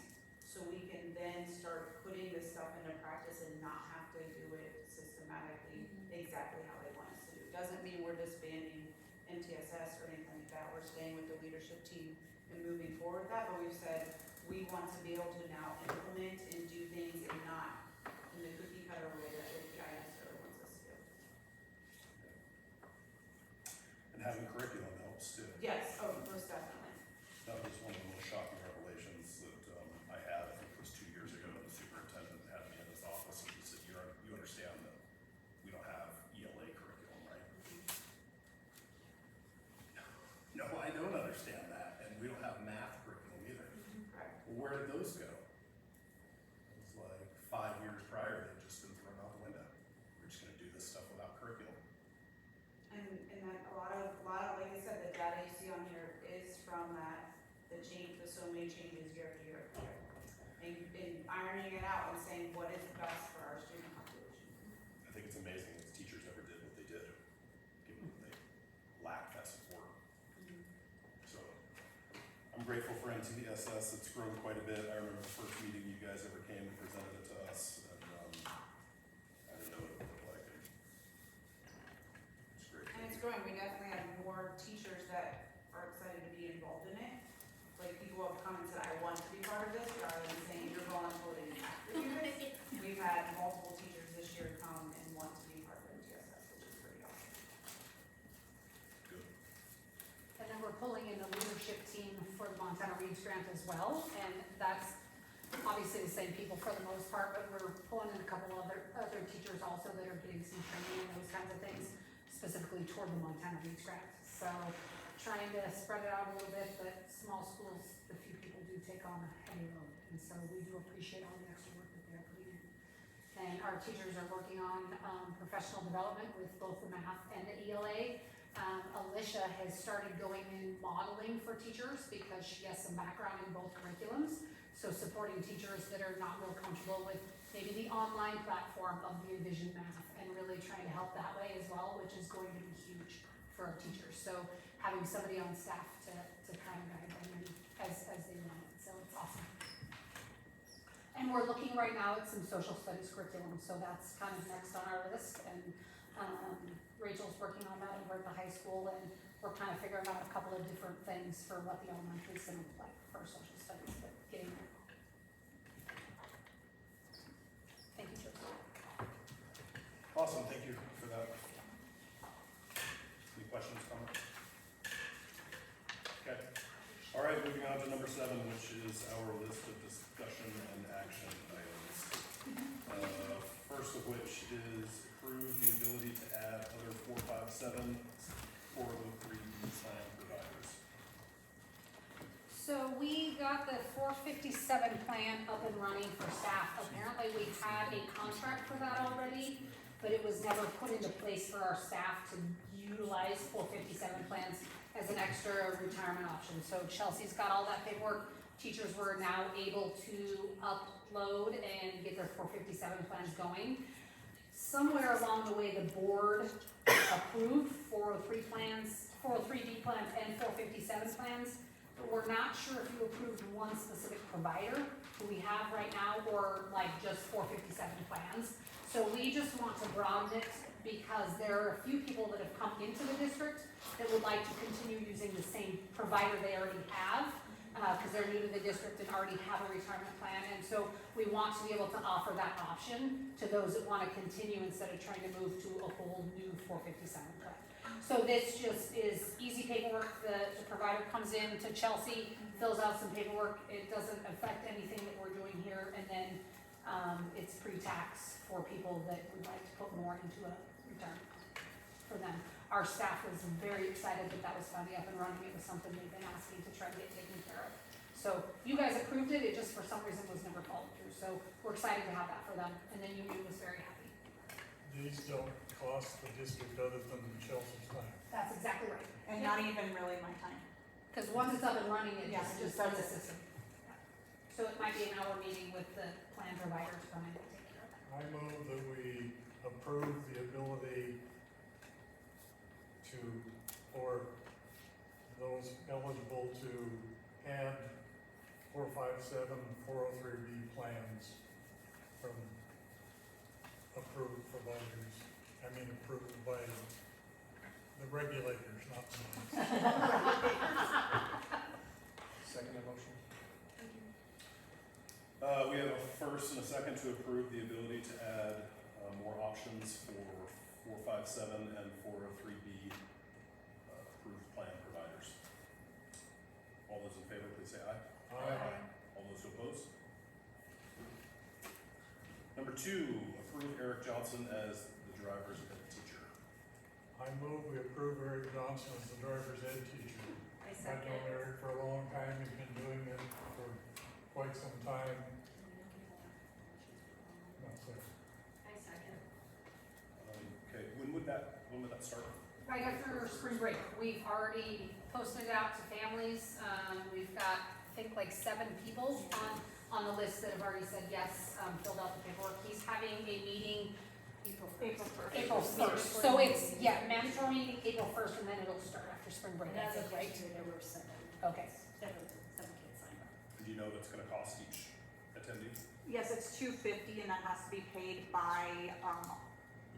so we can then start putting this stuff into practice and not have to do it systematically exactly how they want us to do. Doesn't mean we're disbanding MTSS or anything like that, we're staying with the leadership team and moving forward with that, but we've said we want to be able to now implement and do things and not in the cookie cutter way that API necessarily wants us to do. And having curriculum helps too. Yes, oh, most definitely. That was one of the most shocking revelations that I had, I think it was 2 years ago, the superintendent had me in his office and he said, you understand that we don't have ELA curriculum, right? No, I don't understand that, and we don't have math curriculum either. Correct. Well, where did those go? It was like 5 years prior, they'd just been thrown out the window. We're just gonna do this stuff without curriculum. And that a lot of, like I said, the data you see on here is from that, the so many changes year after year after year. And ironing it out and saying what is best for our student population. I think it's amazing that teachers never did what they did, given that they lacked that support. So, I'm grateful for MTSS, it's grown quite a bit. I remember the first meeting you guys ever came and presented it to us, and I didn't know what it would look like. It's great. And it's growing, we definitely have more teachers that are excited to be involved in it. Like, people have come and said, I want to be part of this, rather than saying, you're volunteering, you have to do this. We've had multiple teachers this year come and want to be part of MTSS, which is pretty awesome. Good. And then we're pulling in the leadership team for the Montana Reads Grant as well, and that's obviously the same people for the most part, but we're pulling in a couple other teachers also that are getting some training and those kinds of things, specifically toward the Montana Reads Grant. So trying to spread it out a little bit, but small schools, the few people do take on a heavy load, and so we do appreciate all the extra work that they're putting in. And our teachers are working on professional development with both the math and the ELA. Alicia has started going in modeling for teachers because she has some background in both curriculums. So supporting teachers that are not real comfortable with maybe the online platform of the Envision Math and really trying to help that way as well, which is going to be huge for our teachers. So having somebody on staff to kind of guide them as they run it. So it's awesome. And we're looking right now at some social studies curriculum, so that's kind of next on our list. And Rachel's working on that over at the high school, and we're kind of figuring out a couple of different things for what the elementary is going to look like for social studies, but getting there. Thank you, Joe. Awesome, thank you for that. Any questions, comments? Okay. All right, moving on to number 7, which is our list of discussion and action items. First of which is approve the ability to add other 457 403 plan providers. So we got the 457 plan up and running for staff. Apparently we had a contract for that already, but it was never put into place for our staff to utilize 457 plans as an extra retirement option. So Chelsea's got all that paperwork. Teachers were now able to upload and get their 457 plans going. Somewhere along the way, the board approved 403 plans, 403D plans and 457 plans. But we're not sure if you approved one specific provider who we have right now, or like just 457 plans. So we just want to broaden it because there are a few people that have come into the district that would like to continue using the same provider they already have, because they're new to the district and already have a retirement plan. And so we want to be able to offer that option to those that want to continue instead of trying to move to a whole new 457 plan. So this just is easy paperwork. The provider comes in to Chelsea, fills out some paperwork. It doesn't affect anything that we're doing here. And then it's pre-tax for people that would like to put more into a retirement plan for them. Our staff was very excited that that was finally up and running. It was something they've been asking to try to get taken care of. So you guys approved it. It just for some reason was never followed through. So we're excited to have that for them. And then Union was very happy. These don't cost the district other than Chelsea's time. That's exactly right. And not even really my time. Because once it's up and running, it Yes, just it does the does. system. Yeah. So it might be an hour meeting with the plan provider to come in and take care of that. I move that we approve the ability for those eligible to add 457 and 403B plans from approved providers. I mean, approved by the regulators, not me. Second motion? We have a first and a second to approve the ability to add more options for 457 and 403B approved plan providers. All those in favor, please say aye. Aye. All those who oppose? Number 2, approve Eric Johnson as the driver's ed teacher. I move we approve Eric Johnson as the driver's ed teacher. I I've second. known Eric for a long time, he's been doing it for quite some time. That's it. I second. Okay, when would that start? Right after spring break, we've already posted it out to families. We've got, I think, like 7 people on the list that have already said yes, filled out the paperwork. He's having a meeting April 1st. So it's, mandatory meeting April 1st, and then it'll start after spring break, I think, right? There were 7. Okay. Seven kids signed up. Do you know what it's gonna cost each attendee? Yes, it's $250 and that has to be paid by,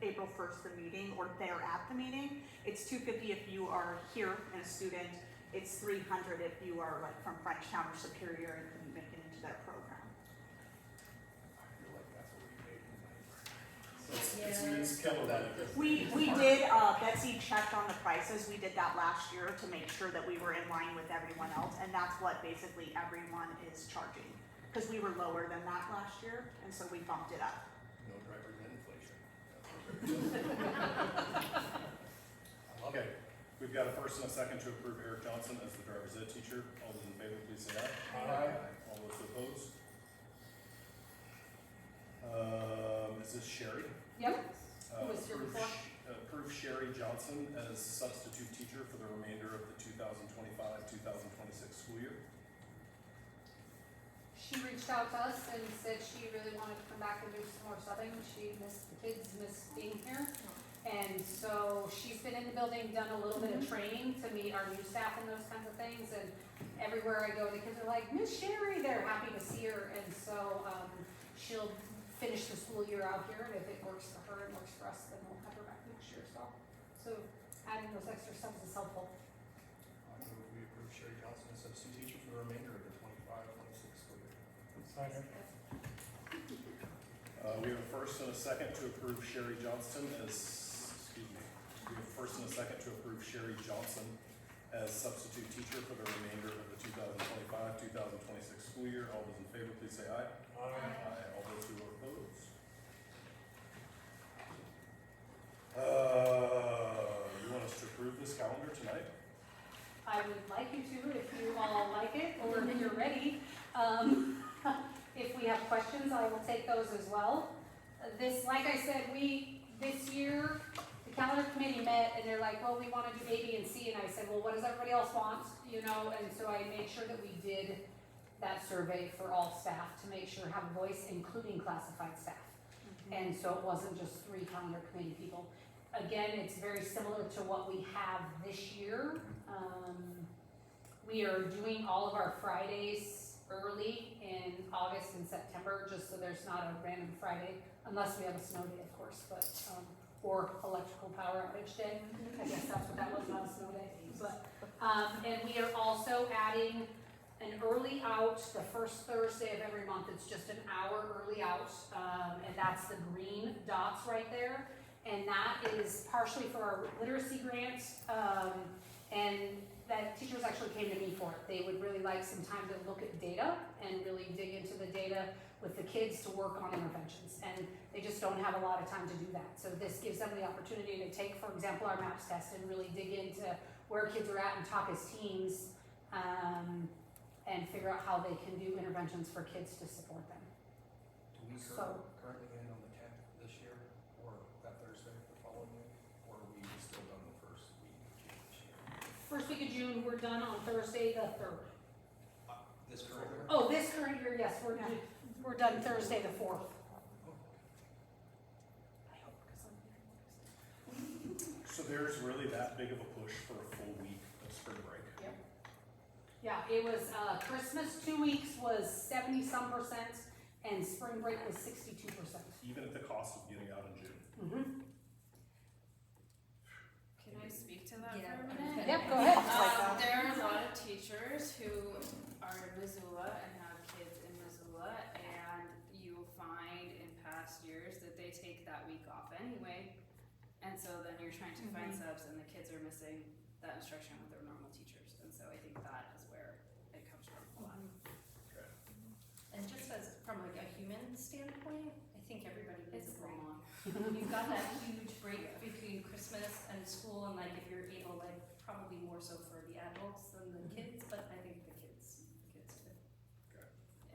April 1st, the meeting, or they're at the meeting. It's $250 if you are here and a student. It's $300 if you are like from Frenchtown or Superior and couldn't make it into their program. I feel like that's what we paid tonight. It's Keller money. We did, Betsy checked on the prices, we did that last year to make sure that we were in line with everyone else, and that's what basically everyone is charging. Cause we were lower than that last year, and so we bumped it up. No driver's ed inflation. Okay, we've got a first and a second to approve Eric Johnson as the driver's ed teacher. All those in favor, please say aye. Aye. All those who oppose? Is this Sherry? Yep. Who was here before? Approve Sherry Johnson as substitute teacher for the remainder of the 2025-2026 school year. She reached out to us and said she really wanted to come back and do some more subbing. She missed the kids, missed being here. And so she's been in the building, done a little bit of training to meet our new staff and those kinds of things. And everywhere I go, the kids are like, Miss Sherry, they're happy to see her. And so she'll finish the school year out here. And if it works for her and works for us, then we'll have her back next year as well. So adding those extra subs is helpful. I move we approve Sherry Johnson as substitute teacher for the remainder of the 25-26 school year. Second. We have a first and a second to approve Sherry Johnson as, we have a first and a second to approve Sherry Johnson as substitute teacher for the remainder of the 2025-2026 school year. All those in favor, please say aye. Aye. All those who oppose? You want us to approve this calendar tonight? I would like you to, if you all like it, or if you're ready. If we have questions, I will take those as well. This, like I said, this year, the calendar committee met and they're like, well, we wanna do A, B, and C, and I said, well, what does everybody else want? You know, and so I made sure that we did that survey for all staff to make sure have a voice, including classified staff. And so it wasn't just 3 calendar committee people. Again, it's very similar to what we have this year. We are doing all of our Fridays early in August and September, just so there's not a random Friday, unless we have a snow day, of course, but, or electrical power outage day. I guess that's what that was, not a snow day. But, and we are also adding an early out the first Thursday of every month. It's just an hour early out, and that's the green dots right there. And that is partially for our literacy grant, and that teachers actually came to me for it. They would really like some time to look at data and really dig into the data with the kids to work on interventions. And they just don't have a lot of time to do that. So this gives them the opportunity to take, for example, our MAPS test and really dig into where kids are at and talk as teams, and figure out how they can do interventions for kids to support them. Do we So- currently end on the 10th this year, or that Thursday the following week, or are we still done the first week of June this year? First week of June, we're done on Thursday the 3rd. This current year? Oh, this current year, yes, we're done Thursday the 4th. I hope, because I'm So there's really that big of a push for a full week of spring break? Yeah, it was, Christmas 2 weeks was 70-some%, and spring break was 62%. Even at the cost of getting out in June. Mm-hmm. Can I speak to that Yeah, for a I'm minute? gonna- Yep, go ahead. There are a lot of teachers who are in Missoula and have kids in Missoula, and you will find in past years that they take that week off anyway. And so then you're trying to find subs and the kids are missing that instruction with their normal teachers. And so I think that is where it comes from a lot. Okay. And just as, from like a human standpoint, I think everybody It's gets long. You've got that huge break between Christmas and school, and like if you're able, like probably more so for the adults than the kids, but I think the kids do.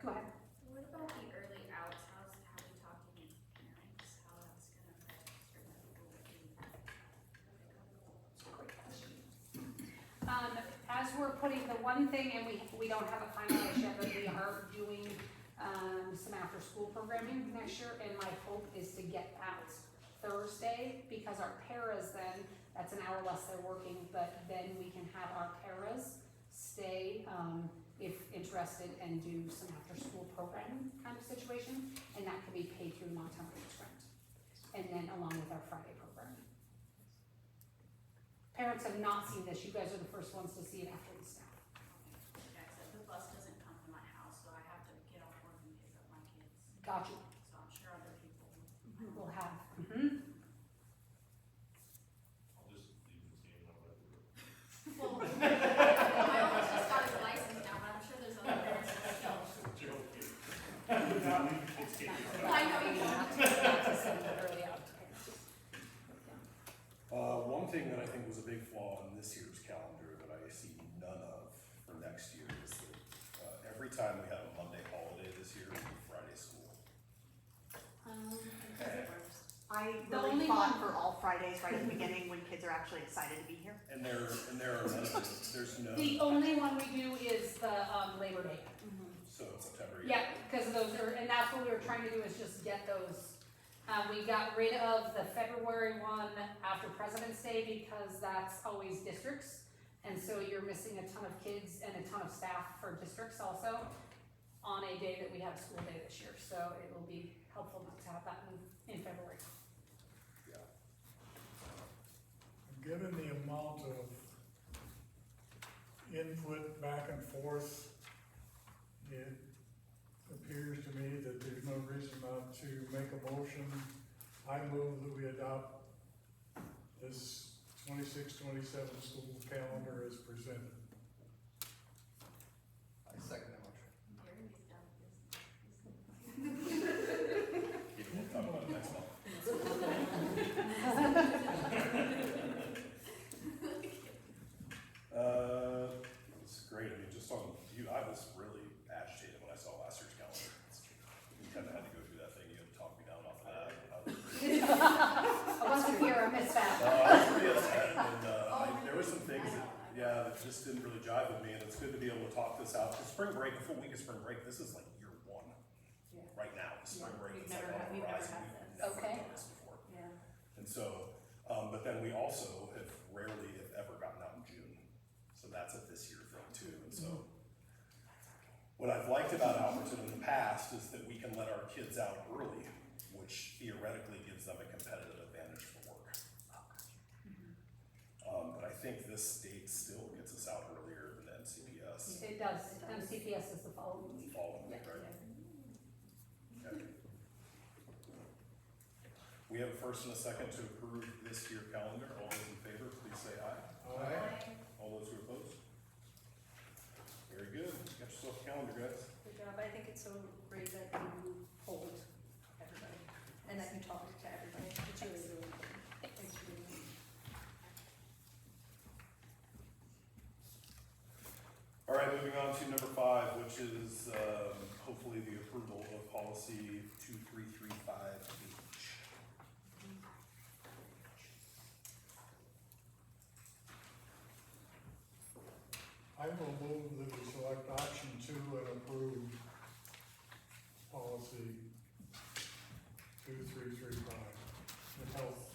Go ahead. What about the early outs? How we talking to parents, how that's gonna affect certain people that we? As we're putting the one thing, and we don't have it finalized yet, but we are doing, some after-school programming next year, and my hope is to get that Thursday, because our paras then, that's an hour less they're working, but then we can have our paras stay, if interested, and do some after-school programming kind of situation, and that could be paid through Montana Reach Grant, and then along with our Friday programming. Parents have not seen this, you guys are the first ones to see it after the staff. Yeah, so the bus doesn't come to my house, so I have to get off work and pick up my kids. Got you. So I'm sure other people We'll have, I'll just leave the team number at the door. Well, my oldest just got his license now, but I'm sure there's other parents that don't. Joking. Not leave the kids get your I know you don't. to send it early out to parents. One thing that I think was a big flaw in this year's calendar that I see none of for next year is that, every time we have a Monday holiday this year, we do Friday school. I The really only fought one- for all Fridays right at the beginning when kids are actually excited to be here. And there are none of it, there's no, The only one we do is the, Labor Day. so in September. Yeah, because those are, and that's what we were trying to do, is just get those. We got rid of the February one after President's Day, because that's always districts. And so you're missing a ton of kids and a ton of staff for districts also on a day that we have school day this year. So it will be helpful not to have that in February. Yeah. Given the amount of input back and forth, it appears to me that there's no reason not to make a motion. I move that we adopt this 26-27 school calendar as presented. I second that motion. Gary's done this. Maybe we'll talk about it next month. It's great, I mean, just on, I was really agitated when I saw last year's calendar. We kind of had to go through that thing, you had to talk me down off of that. I wasn't here, I missed that. I was pretty upset, and, there were some things that just didn't really jive with me, and it's good to be able to talk this out. Cause spring break, a full week of spring break, this is like year one. Yeah. Right now, is spring break, We've it's like never on the had horizon, this. we've never Okay. done this before. Yeah. And so, but then we also have rarely, if ever, gotten out in June. So that's a this year thing too, and so. What I've liked about Alberton in the past is that we can let our kids out early, which theoretically gives them a competitive advantage for work. But I think this date still gets us out earlier than NCPS. It does, MCPS is the following week. Following week, right? Okay. We have a first and a second to approve this year calendar. All those in favor, please say aye. All those who are opposed? Very good. Got yourself a calendar, guys. Good job. I think it's so great that you hold everybody and that you talk to everybody. It's really, really important. Thanks for doing that. All right, moving on to number 5, which is hopefully the approval of policy 2335H. I will move that we select option 2 and approve policy 2335, the health.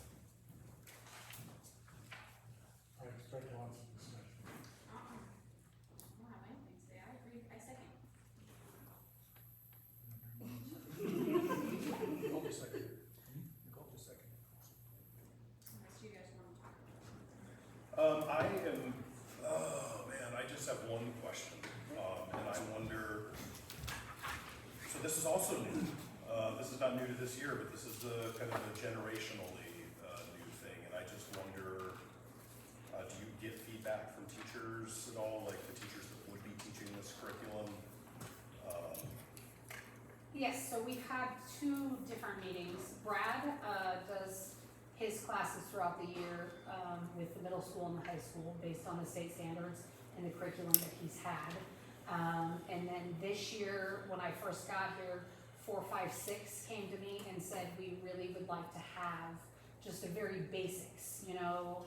I expect lots of discussion. I don't have anything. just have one question, and I wonder, so this is also new. This is not new to this year, but this is the kind of a generationally new thing, and I just wonder, do you get feedback from teachers at all, like the teachers that would be teaching this curriculum? Yes, so we've had 2 different meetings. Brad does his classes throughout the year with the middle school and the high school based on the state standards and the curriculum that he's had. And then this year, when I first got here, 4, 5, 6 came to me and said, we really would like to have just a very basics, you know,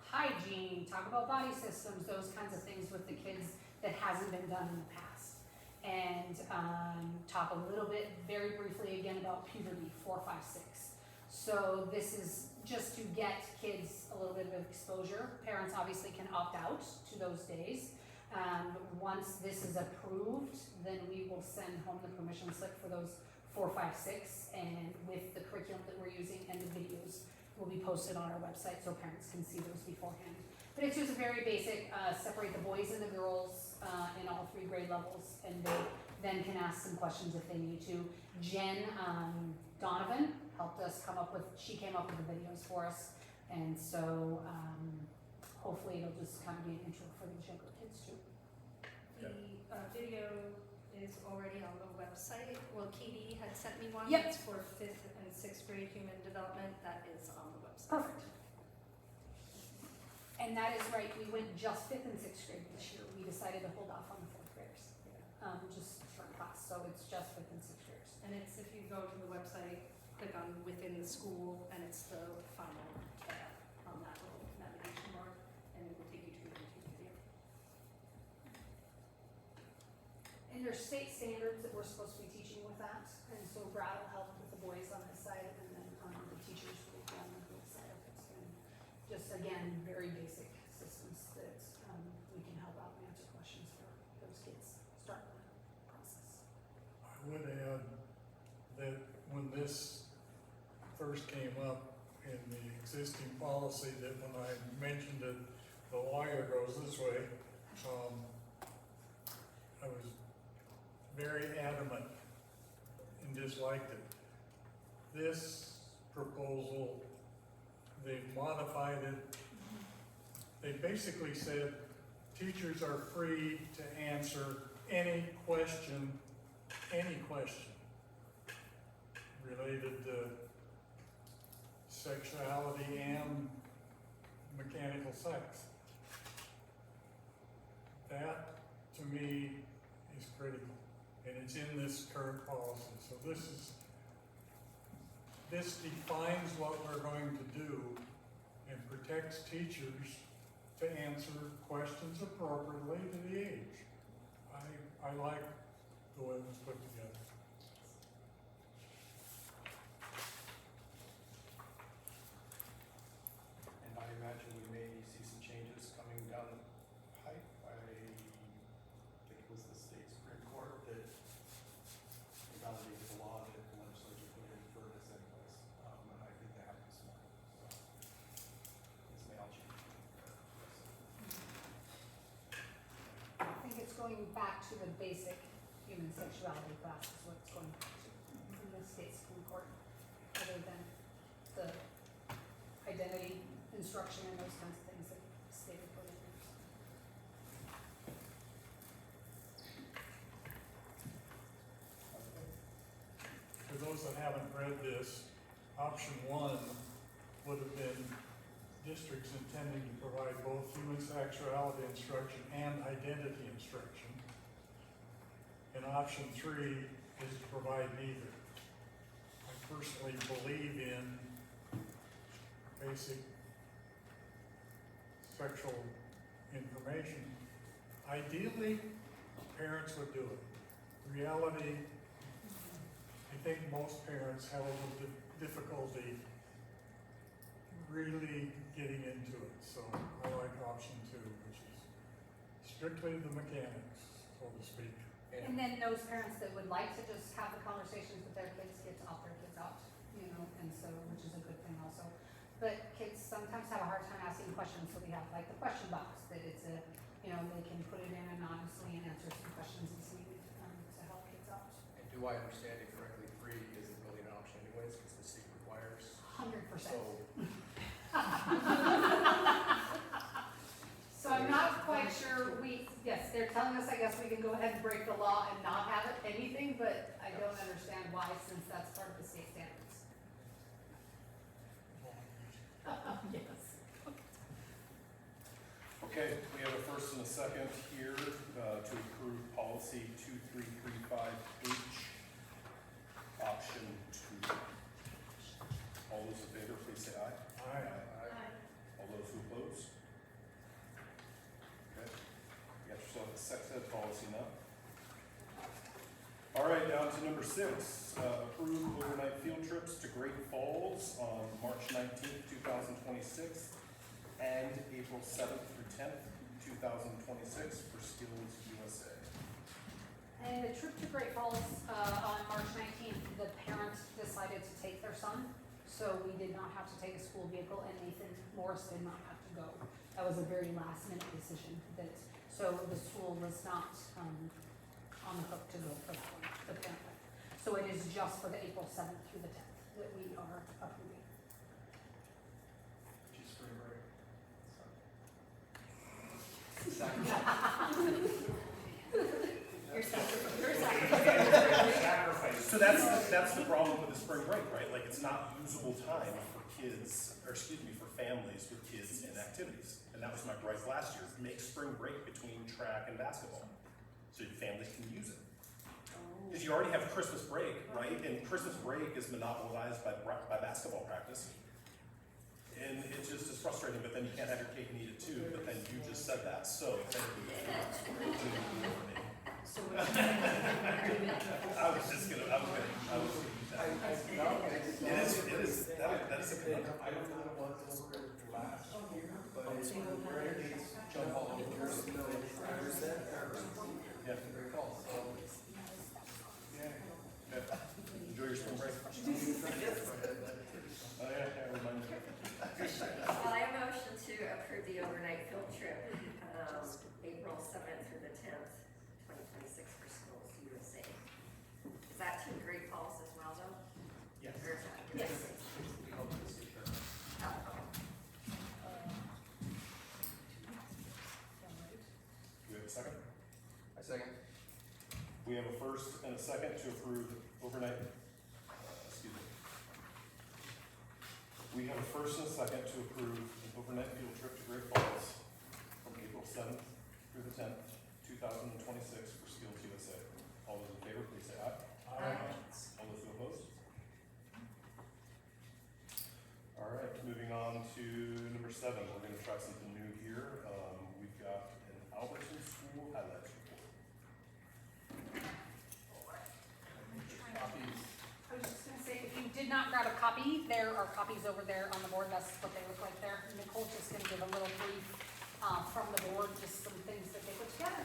hygiene, talk about body systems, those kinds of things with the kids that hasn't been done in the past. And talk a little bit, very briefly again, about puberty, 4, 5, 6. So this is just to get kids a little bit of exposure. Parents obviously can opt out to those days. Once this is approved, then we will send home the permission slip for those 4, 5, 6, and with the curriculum that we're using and the videos will be posted on our website so parents can see those beforehand. But it's just a very basic, separate the boys and the girls in all 3 grade levels, and they then can ask some questions if they need to. Jen Donovan helped us she came up with the videos for us, and so hopefully it'll just kind of be an intro for the younger kids too. The video is already on the website. Well, Katie had sent me one. Yep. It's for 5th and 6th grade human development. That is on the website. Perfect. And that is right, we went just 5th and 6th grade this year. We decided to hold off on the 4th graders, just for class, so it's just 5th and 6th graders. And it's, if you go to the website, click on within the school, and it's the final tab on that little navigation bar, and it will take you to the YouTube video. And there's state standards that we're supposed to be teaching with that, and so Brad will help with the boys on his side, and then the teachers will be on the girls' side of it. And just again, very basic systems that we can help out and answer questions for those kids start the process. I would add that when this first came up in the existing policy, that when I mentioned it, the lawyer goes this way, I was very adamant and disliked it. This proposal, they've modified it. They basically said teachers are free to answer any question related to sexuality and mechanical sex. That, to me, is critical, and it's in this current policy. So this defines what we're going to do and protects teachers to answer questions appropriately to the age. I like the way it was put together. And I imagine we may see some changes coming down the pipe. I think it was the state Supreme Court that validated the law that the legislature put in for this anyways. And I think that happened this morning. So this may all change. I think it's going back to the basic human sexuality class is what it's going back to in the state Supreme Court, other than the identity instruction and those kinds of things that the state would put in there. For those that haven't read this, option 1 would have been districts intending to provide both human sexuality instruction and identity instruction. And option 3 is to provide neither. I personally believe in basic sexual information. Ideally, parents would do it. Reality, I think most parents have a little difficulty really getting into it. So I like option 2, which is strictly the mechanics, so to speak. And then those parents that would like to just have the conversations with their kids get to opt their kids out, you know, and so, which is a good thing also. But kids sometimes have a hard time asking questions, so we have like the question box, that it's a, you know, and they can put it in anonymously and answer some questions as needed, to help kids out. And do I understand it correctly, free isn't really an option anyways, because the state requires, 100%. so. So I'm not quite sure, yes, they're telling us, I guess we can go ahead and break the law and not have it, anything, but I don't understand why, since that's part of the state standards. Yes. Okay, we have a first and a second here to approve policy 2335H, option 2. All those in favor, please say aye. All those who oppose? Okay, you got yourself a sex ed policy now. All right, down to number 6, approve overnight field trips to Great Falls on March 19th, 2026, and April 7th through 10th, 2026 for Skills USA. And the trip to Great Falls, on March 19th, the parents decided to take their son, so we did not have to take a school vehicle, and Nathan Morris did not have to go. That was a very last minute decision so the school was not, on the hook to go for that one, the parent went. So it is just for the April 7th through the 10th that we are approving. Which is spring break. Your sacrifice. Sacrifice. So that's the problem with the spring break, right? Like, it's not usable time for kids, or excuse me, for families with kids and activities. And that was my gripe last year, make spring break between track and basketball, so your families can use it. Because you already have Christmas break, right? And Christmas break is monopolized by basketball practice. And it's just as frustrating, but then you can't have your cake and eat it too, but then you just said that, so thank you. So I was gonna use that. It is, that is a commitment. I don't know what over last year, but it's jump all over. Yeah. Great call, so. Okay. Enjoy your spring break. Oh, yeah, remind me. Well, I motion to approve the overnight field trip, April 7th through the 10th, 2026 for Schools USA. Is that to Great Falls as well, though? Yes. Or is that? Yes. We hope to see her. Do we have a second? I second. We have a first and a second to approve overnight, excuse me. We have a first and a second to approve an overnight field trip to Great Falls from April 7th through the 10th, 2026 for Skills USA. All those in favor, please say aye. All those who oppose? All right, moving on to number 7. We're going to try something new here. We've got an Alberton School highlights report. Copies. I was just gonna say, if you did not grab a copy, there are copies over there on the board, that's what they look like there. Nicole's just gonna give a little brief, from the board, just some things that they put together.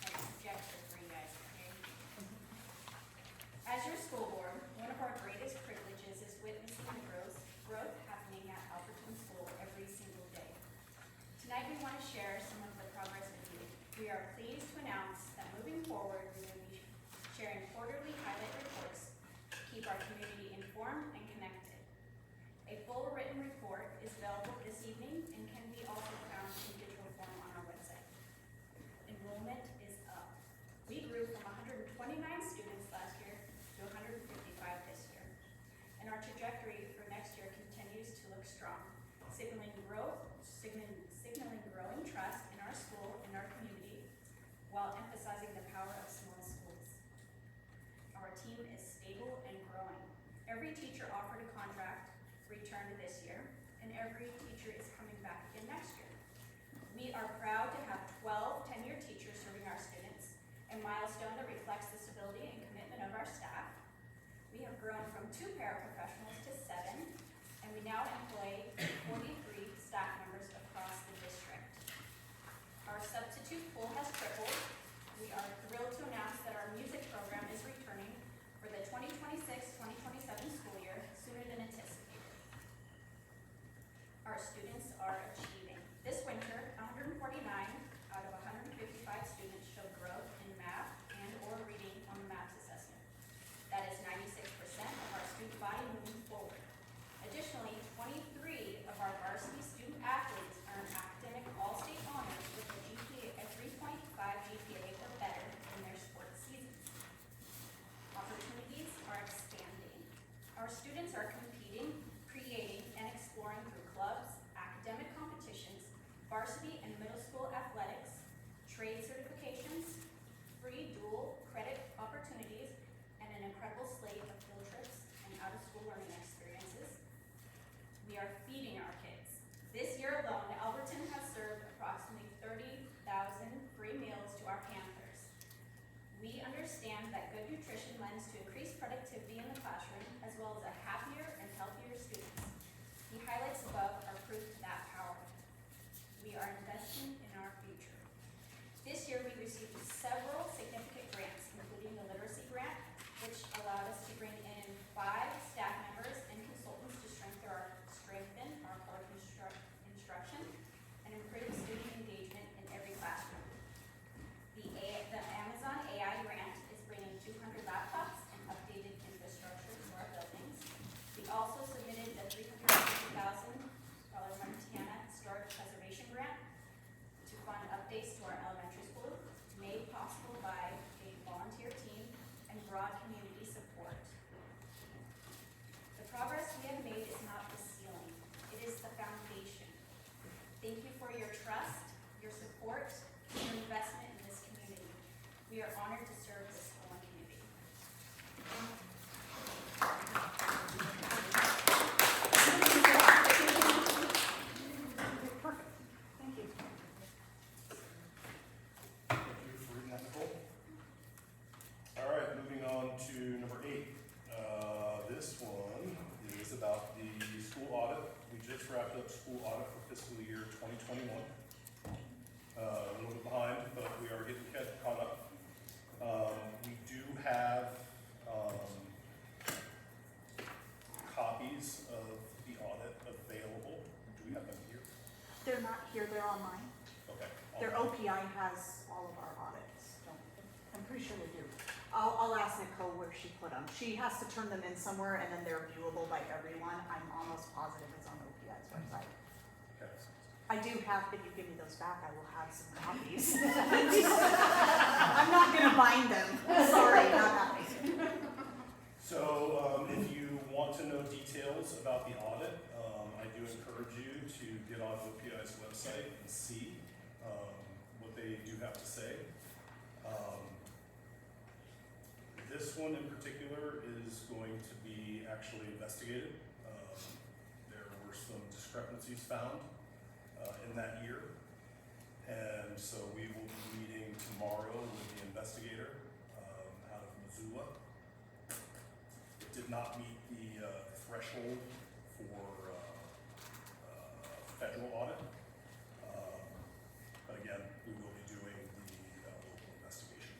I suggested for you guys, okay? As your school board, one of our greatest privileges is witnessing the growth happening at Alberton School every single day. Tonight, we want to share some of the progress with you. We are pleased to announce that moving forward, we will be sharing quarterly highlight reports to keep our community informed and connected. A full written report is available this evening and can be also found in digital form on our website. Enrollment is up. We grew from 129 students last year to 155 this year. And our trajectory for next year continues to look strong, signaling growing trust in our school and our community, while emphasizing the power of small schools. Our team is stable and growing. Every teacher offered a contract returned this year, and every teacher is coming back again next year. We are proud to have 12 tenured teachers serving our students, a milestone that reflects the stability and commitment of our staff. We have grown from 2 paraprofessionals to 7, and we now employ 43 staff members across the district. Our substitute pool has tripled. We are thrilled to announce that our music program is returning for the 2026-2027 school year sooner than anticipated. Our students are achieving. This winter, 149 varsity and middle school athletics, trade certifications, free dual credit opportunities, and an incredible slate of field trips and out-of-school learning experiences. We are feeding our kids. This year alone, Alberton has served approximately 30,000 free meals to our Panthers. We understand that good nutrition lends to increased productivity in the classroom, as well as a happier and healthier students. The highlights above are proof to that power. We are investing in our future. This year, we received several significant grants, including the literacy grant, which allowed us to bring in 5 staff members and consultants to strengthen our core instruction and improve student engagement in every classroom. The Amazon AI grant is bringing 200 laptops and updated infrastructure to our buildings. We also submitted the $350,000 Montana Historic Preservation Grant to fund updates to our elementary school, made possible by a volunteer team and broad community support. The progress we have made is not the ceiling, it is the foundation. Thank you for your trust, your support, and your investment in this community. We are honored to serve this school and community. Perfect, thank you. Thank you for reading that, Nicole. All right, moving on to number 8. This one is about the school audit. We just wrapped up school audit for fiscal year 2021. A little bit behind, but we are getting caught up. We do have copies of the audit available. Do we have them here? They're not here, they're online. Okay. Their OPI has all of our audits. So I'm pretty sure they do. I'll ask Nicole where she put them. She has to turn them in somewhere and then they're viewable by everyone. I'm almost positive it's on OPI's website. Okay. I do have, if you give me those back, I will have some copies. I'm not gonna bind them. Sorry, not happening. So, if you want to know details about the audit, I do encourage you to get on OPI's website and see what they do have to say. This one in particular is going to be actually investigated. There were some discrepancies found in that year. And so we will be meeting tomorrow with the investigator out of Missoula. It did not meet the threshold for federal audit. But again, we will be doing the local investigation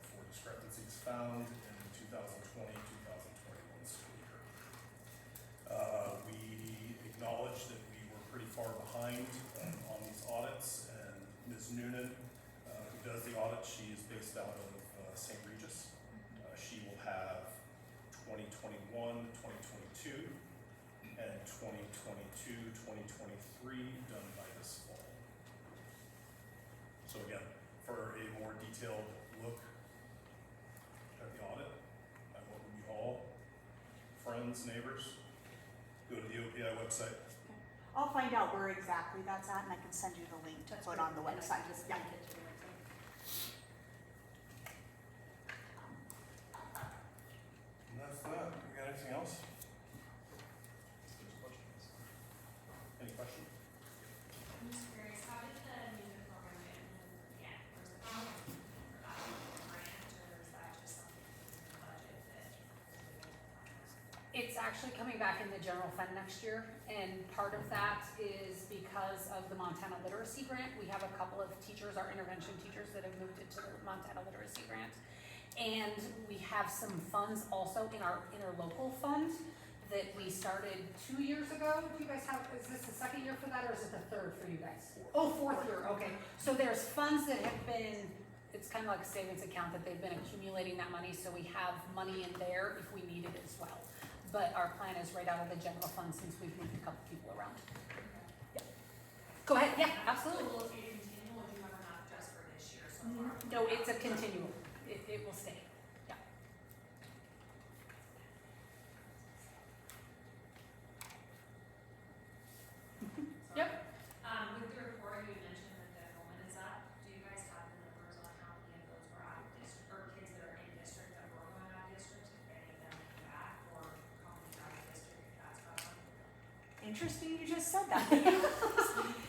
for discrepancies found in the 2020-2021 school year. We acknowledge that we were pretty far behind on these audits, and Ms. Noonan, who does the audit, she is based out of St. Regis. She will have 2021, 2022, and 2022, 2023 done by this fall. So again, for a more detailed look at the audit, I welcome you all, friends, neighbors, go to the OPI website. I'll find out where exactly that's at and I can send you the link to put on the website. Just Yeah. link it to the website. And that's that. We got anything else? Any questions? I'm just curious, how did the music program get implemented again? Or is it for that grant, or is that just something that's in the budget that? It's actually coming back in the general fund next year, and part of that is because of the Montana Literacy Grant. We have a couple of teachers, our intervention teachers, that have moved into the Montana Literacy Grant. And we have some funds also in our interlocal fund that we started 2 years ago. Do you guys have, is this the second year for that, or is it the third for you guys? Oh, fourth year, okay. So there's funds that have been, it's kind of like a savings account that they've been accumulating that money, so we have money in there if we need it as well. But our plan is right out of the general fund since we've moved a couple people around. Yeah. Go ahead, yeah, absolutely. So will it be continual, or do you have enough just for this year so far? No, it's a continual, it will stay, yeah. Yep. With the report, you interesting you just said that.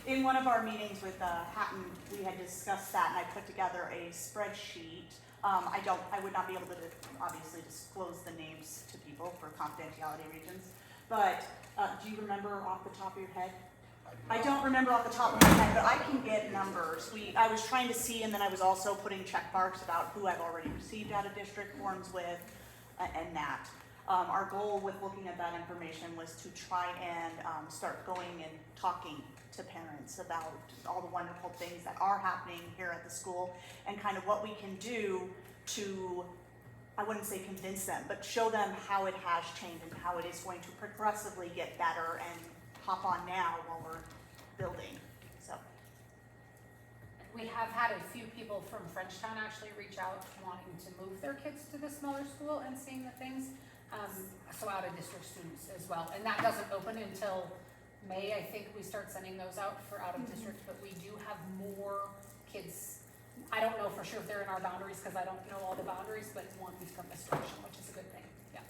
In one of our meetings with Hatton, we had discussed that, and I put together a spreadsheet. I would not be able to obviously disclose the names to people for confidentiality reasons, but do you remember off the top of your head? I don't remember off the top of my head, but I can get numbers. I was trying to see, and then I was also putting check marks about who I've already received out of district forms with, and that. Our goal with looking at that information was to try and start going and talking to parents about all the wonderful things that are happening here at the school, and kind of what we can do to, I wouldn't say convince them, but show them how it has changed and how it is going to progressively get better and hop on now while we're building, so. We have had a few people from Frenchtown actually reach out wanting to move their kids to the smaller school and seeing the things. So out of district students as well. And that doesn't open until May. I think we start sending those out for out of district, but we do have more kids. I don't know for sure if they're in our boundaries because I don't know all the boundaries, but want to come this direction, which is a good thing. Yeah.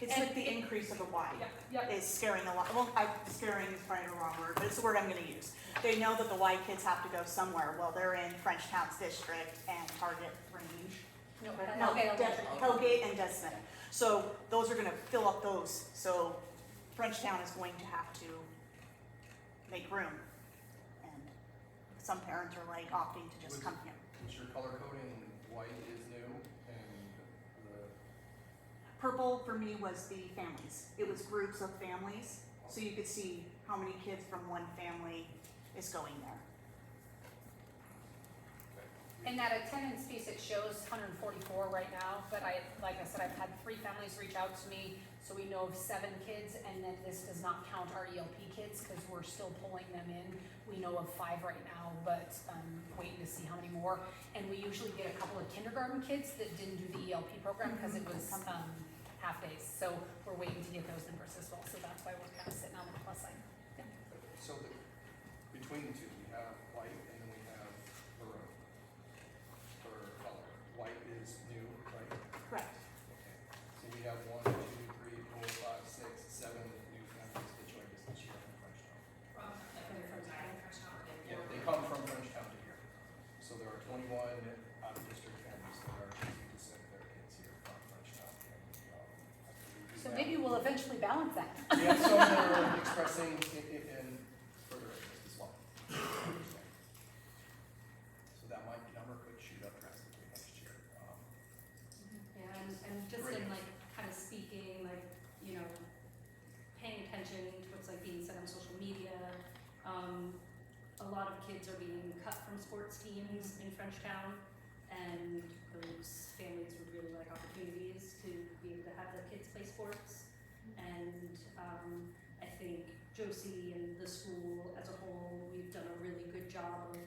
It's And with the increase of the Y. Yeah. Is scaring a lot, well, scaring is probably the wrong word, but it's the word I'm gonna use. They know that the Y kids have to go somewhere, well, they're in Frenchtown's district and Target Range. No, Hellgate and Desmond. So those are gonna fill up those, so Frenchtown is going to have to make room. And some parents are like opting to just come here. Is your color coding white is new and the, Purple for me was the families. It was groups of families, so you could see how many kids from one family is going there. In that attendance piece, it shows 144 right now, but like I said, I've had 3 families reach out to me, so we know of 7 kids, and then this does not count our ELP kids, because we're still pulling them in. We know of 5 right now, but waiting to see how many more. And we usually get a couple of kindergarten kids that didn't do the ELP program, because it was half days, so we're waiting to get those numbers as well, so that's why we're kind of sitting on the plus side. Yeah. so between the two, we have white and then we have maroon for color. White is new, right? Correct. Okay. So we have 1, 2, 3, 4, 5, 6, 7 new families that joined us this year from Frenchtown. Yeah, they come from Frenchtown to here. So there are 21 out-of-district families that are choosing to send their kids here from Frenchtown. And, I believe we So have- maybe we'll eventually balance that. we have some that are expressing in further interest as well. So that number could shoot up drastically next year. Yeah, and just in like kind of speaking, like, you know, paying attention to what's like being said on social media. A lot of kids are being cut from sports teams in Frenchtown, and those families would really like opportunities to be able to have their kids play sports. And I think Josie and the school as a whole, we've done a really good job of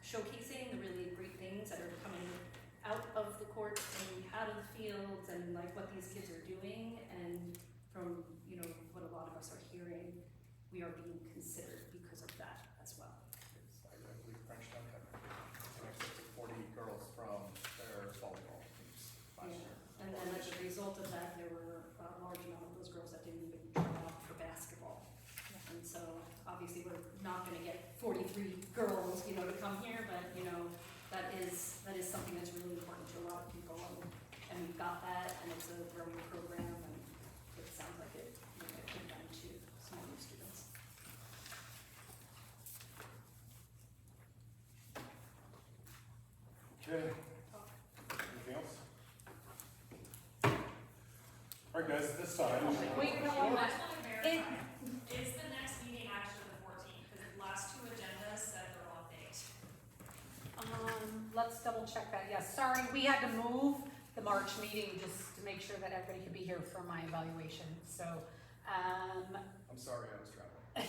showcasing the really great things that are coming out of the courts and out of the fields, and like what these kids are doing. And from, you know, what a lot of us are hearing, we are being considered because of that as well. I believe Frenchtown had in excess of 40 girls from their volleyball teams last year. And then as a result of that, there were a large amount of those girls that didn't even try out for basketball. And so obviously we're not gonna get 43 girls, you know, to come here, but you know, that is something that's really important to a lot of people, and we've got that, and it's a growing program, and it sounds like it, you know, it could benefit some of these students. Okay. Anything else? All right, guys, at this time. Wait, no, I what? just want to verify, is the next meeting actually the 14th? Because the last 2 agendas said the wrong date. Let's double check that, yes, sorry, we had to move the March meeting just to make sure that everybody could be here for my evaluation, so, I'm sorry, I was traveling.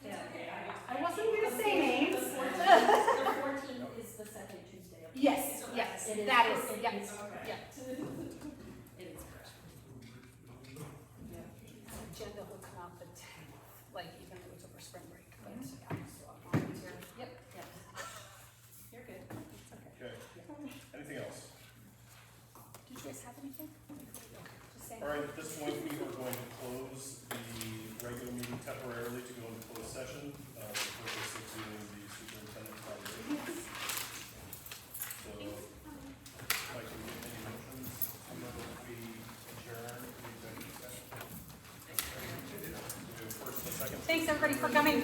Yeah. Okay, I wasn't gonna say names. The 14th is the second Tuesday of. Yes, So yes, it is- that is, it yes, is- okay. yeah. It is correct. Agenda will come out the 10th, like even though it's over spring break, but yeah, so I'm on here. Yep. Yeah. You're good. It's okay. Okay. Anything else? Did you guys have anything? Just saying. All right, at this point, we are going to close the regular meeting temporarily to go session, for the purpose of doing the superintendent evaluation. So, if I can get any motions, I'm going to we adjourn the executive session. Do first and second. Thanks, everybody, for coming.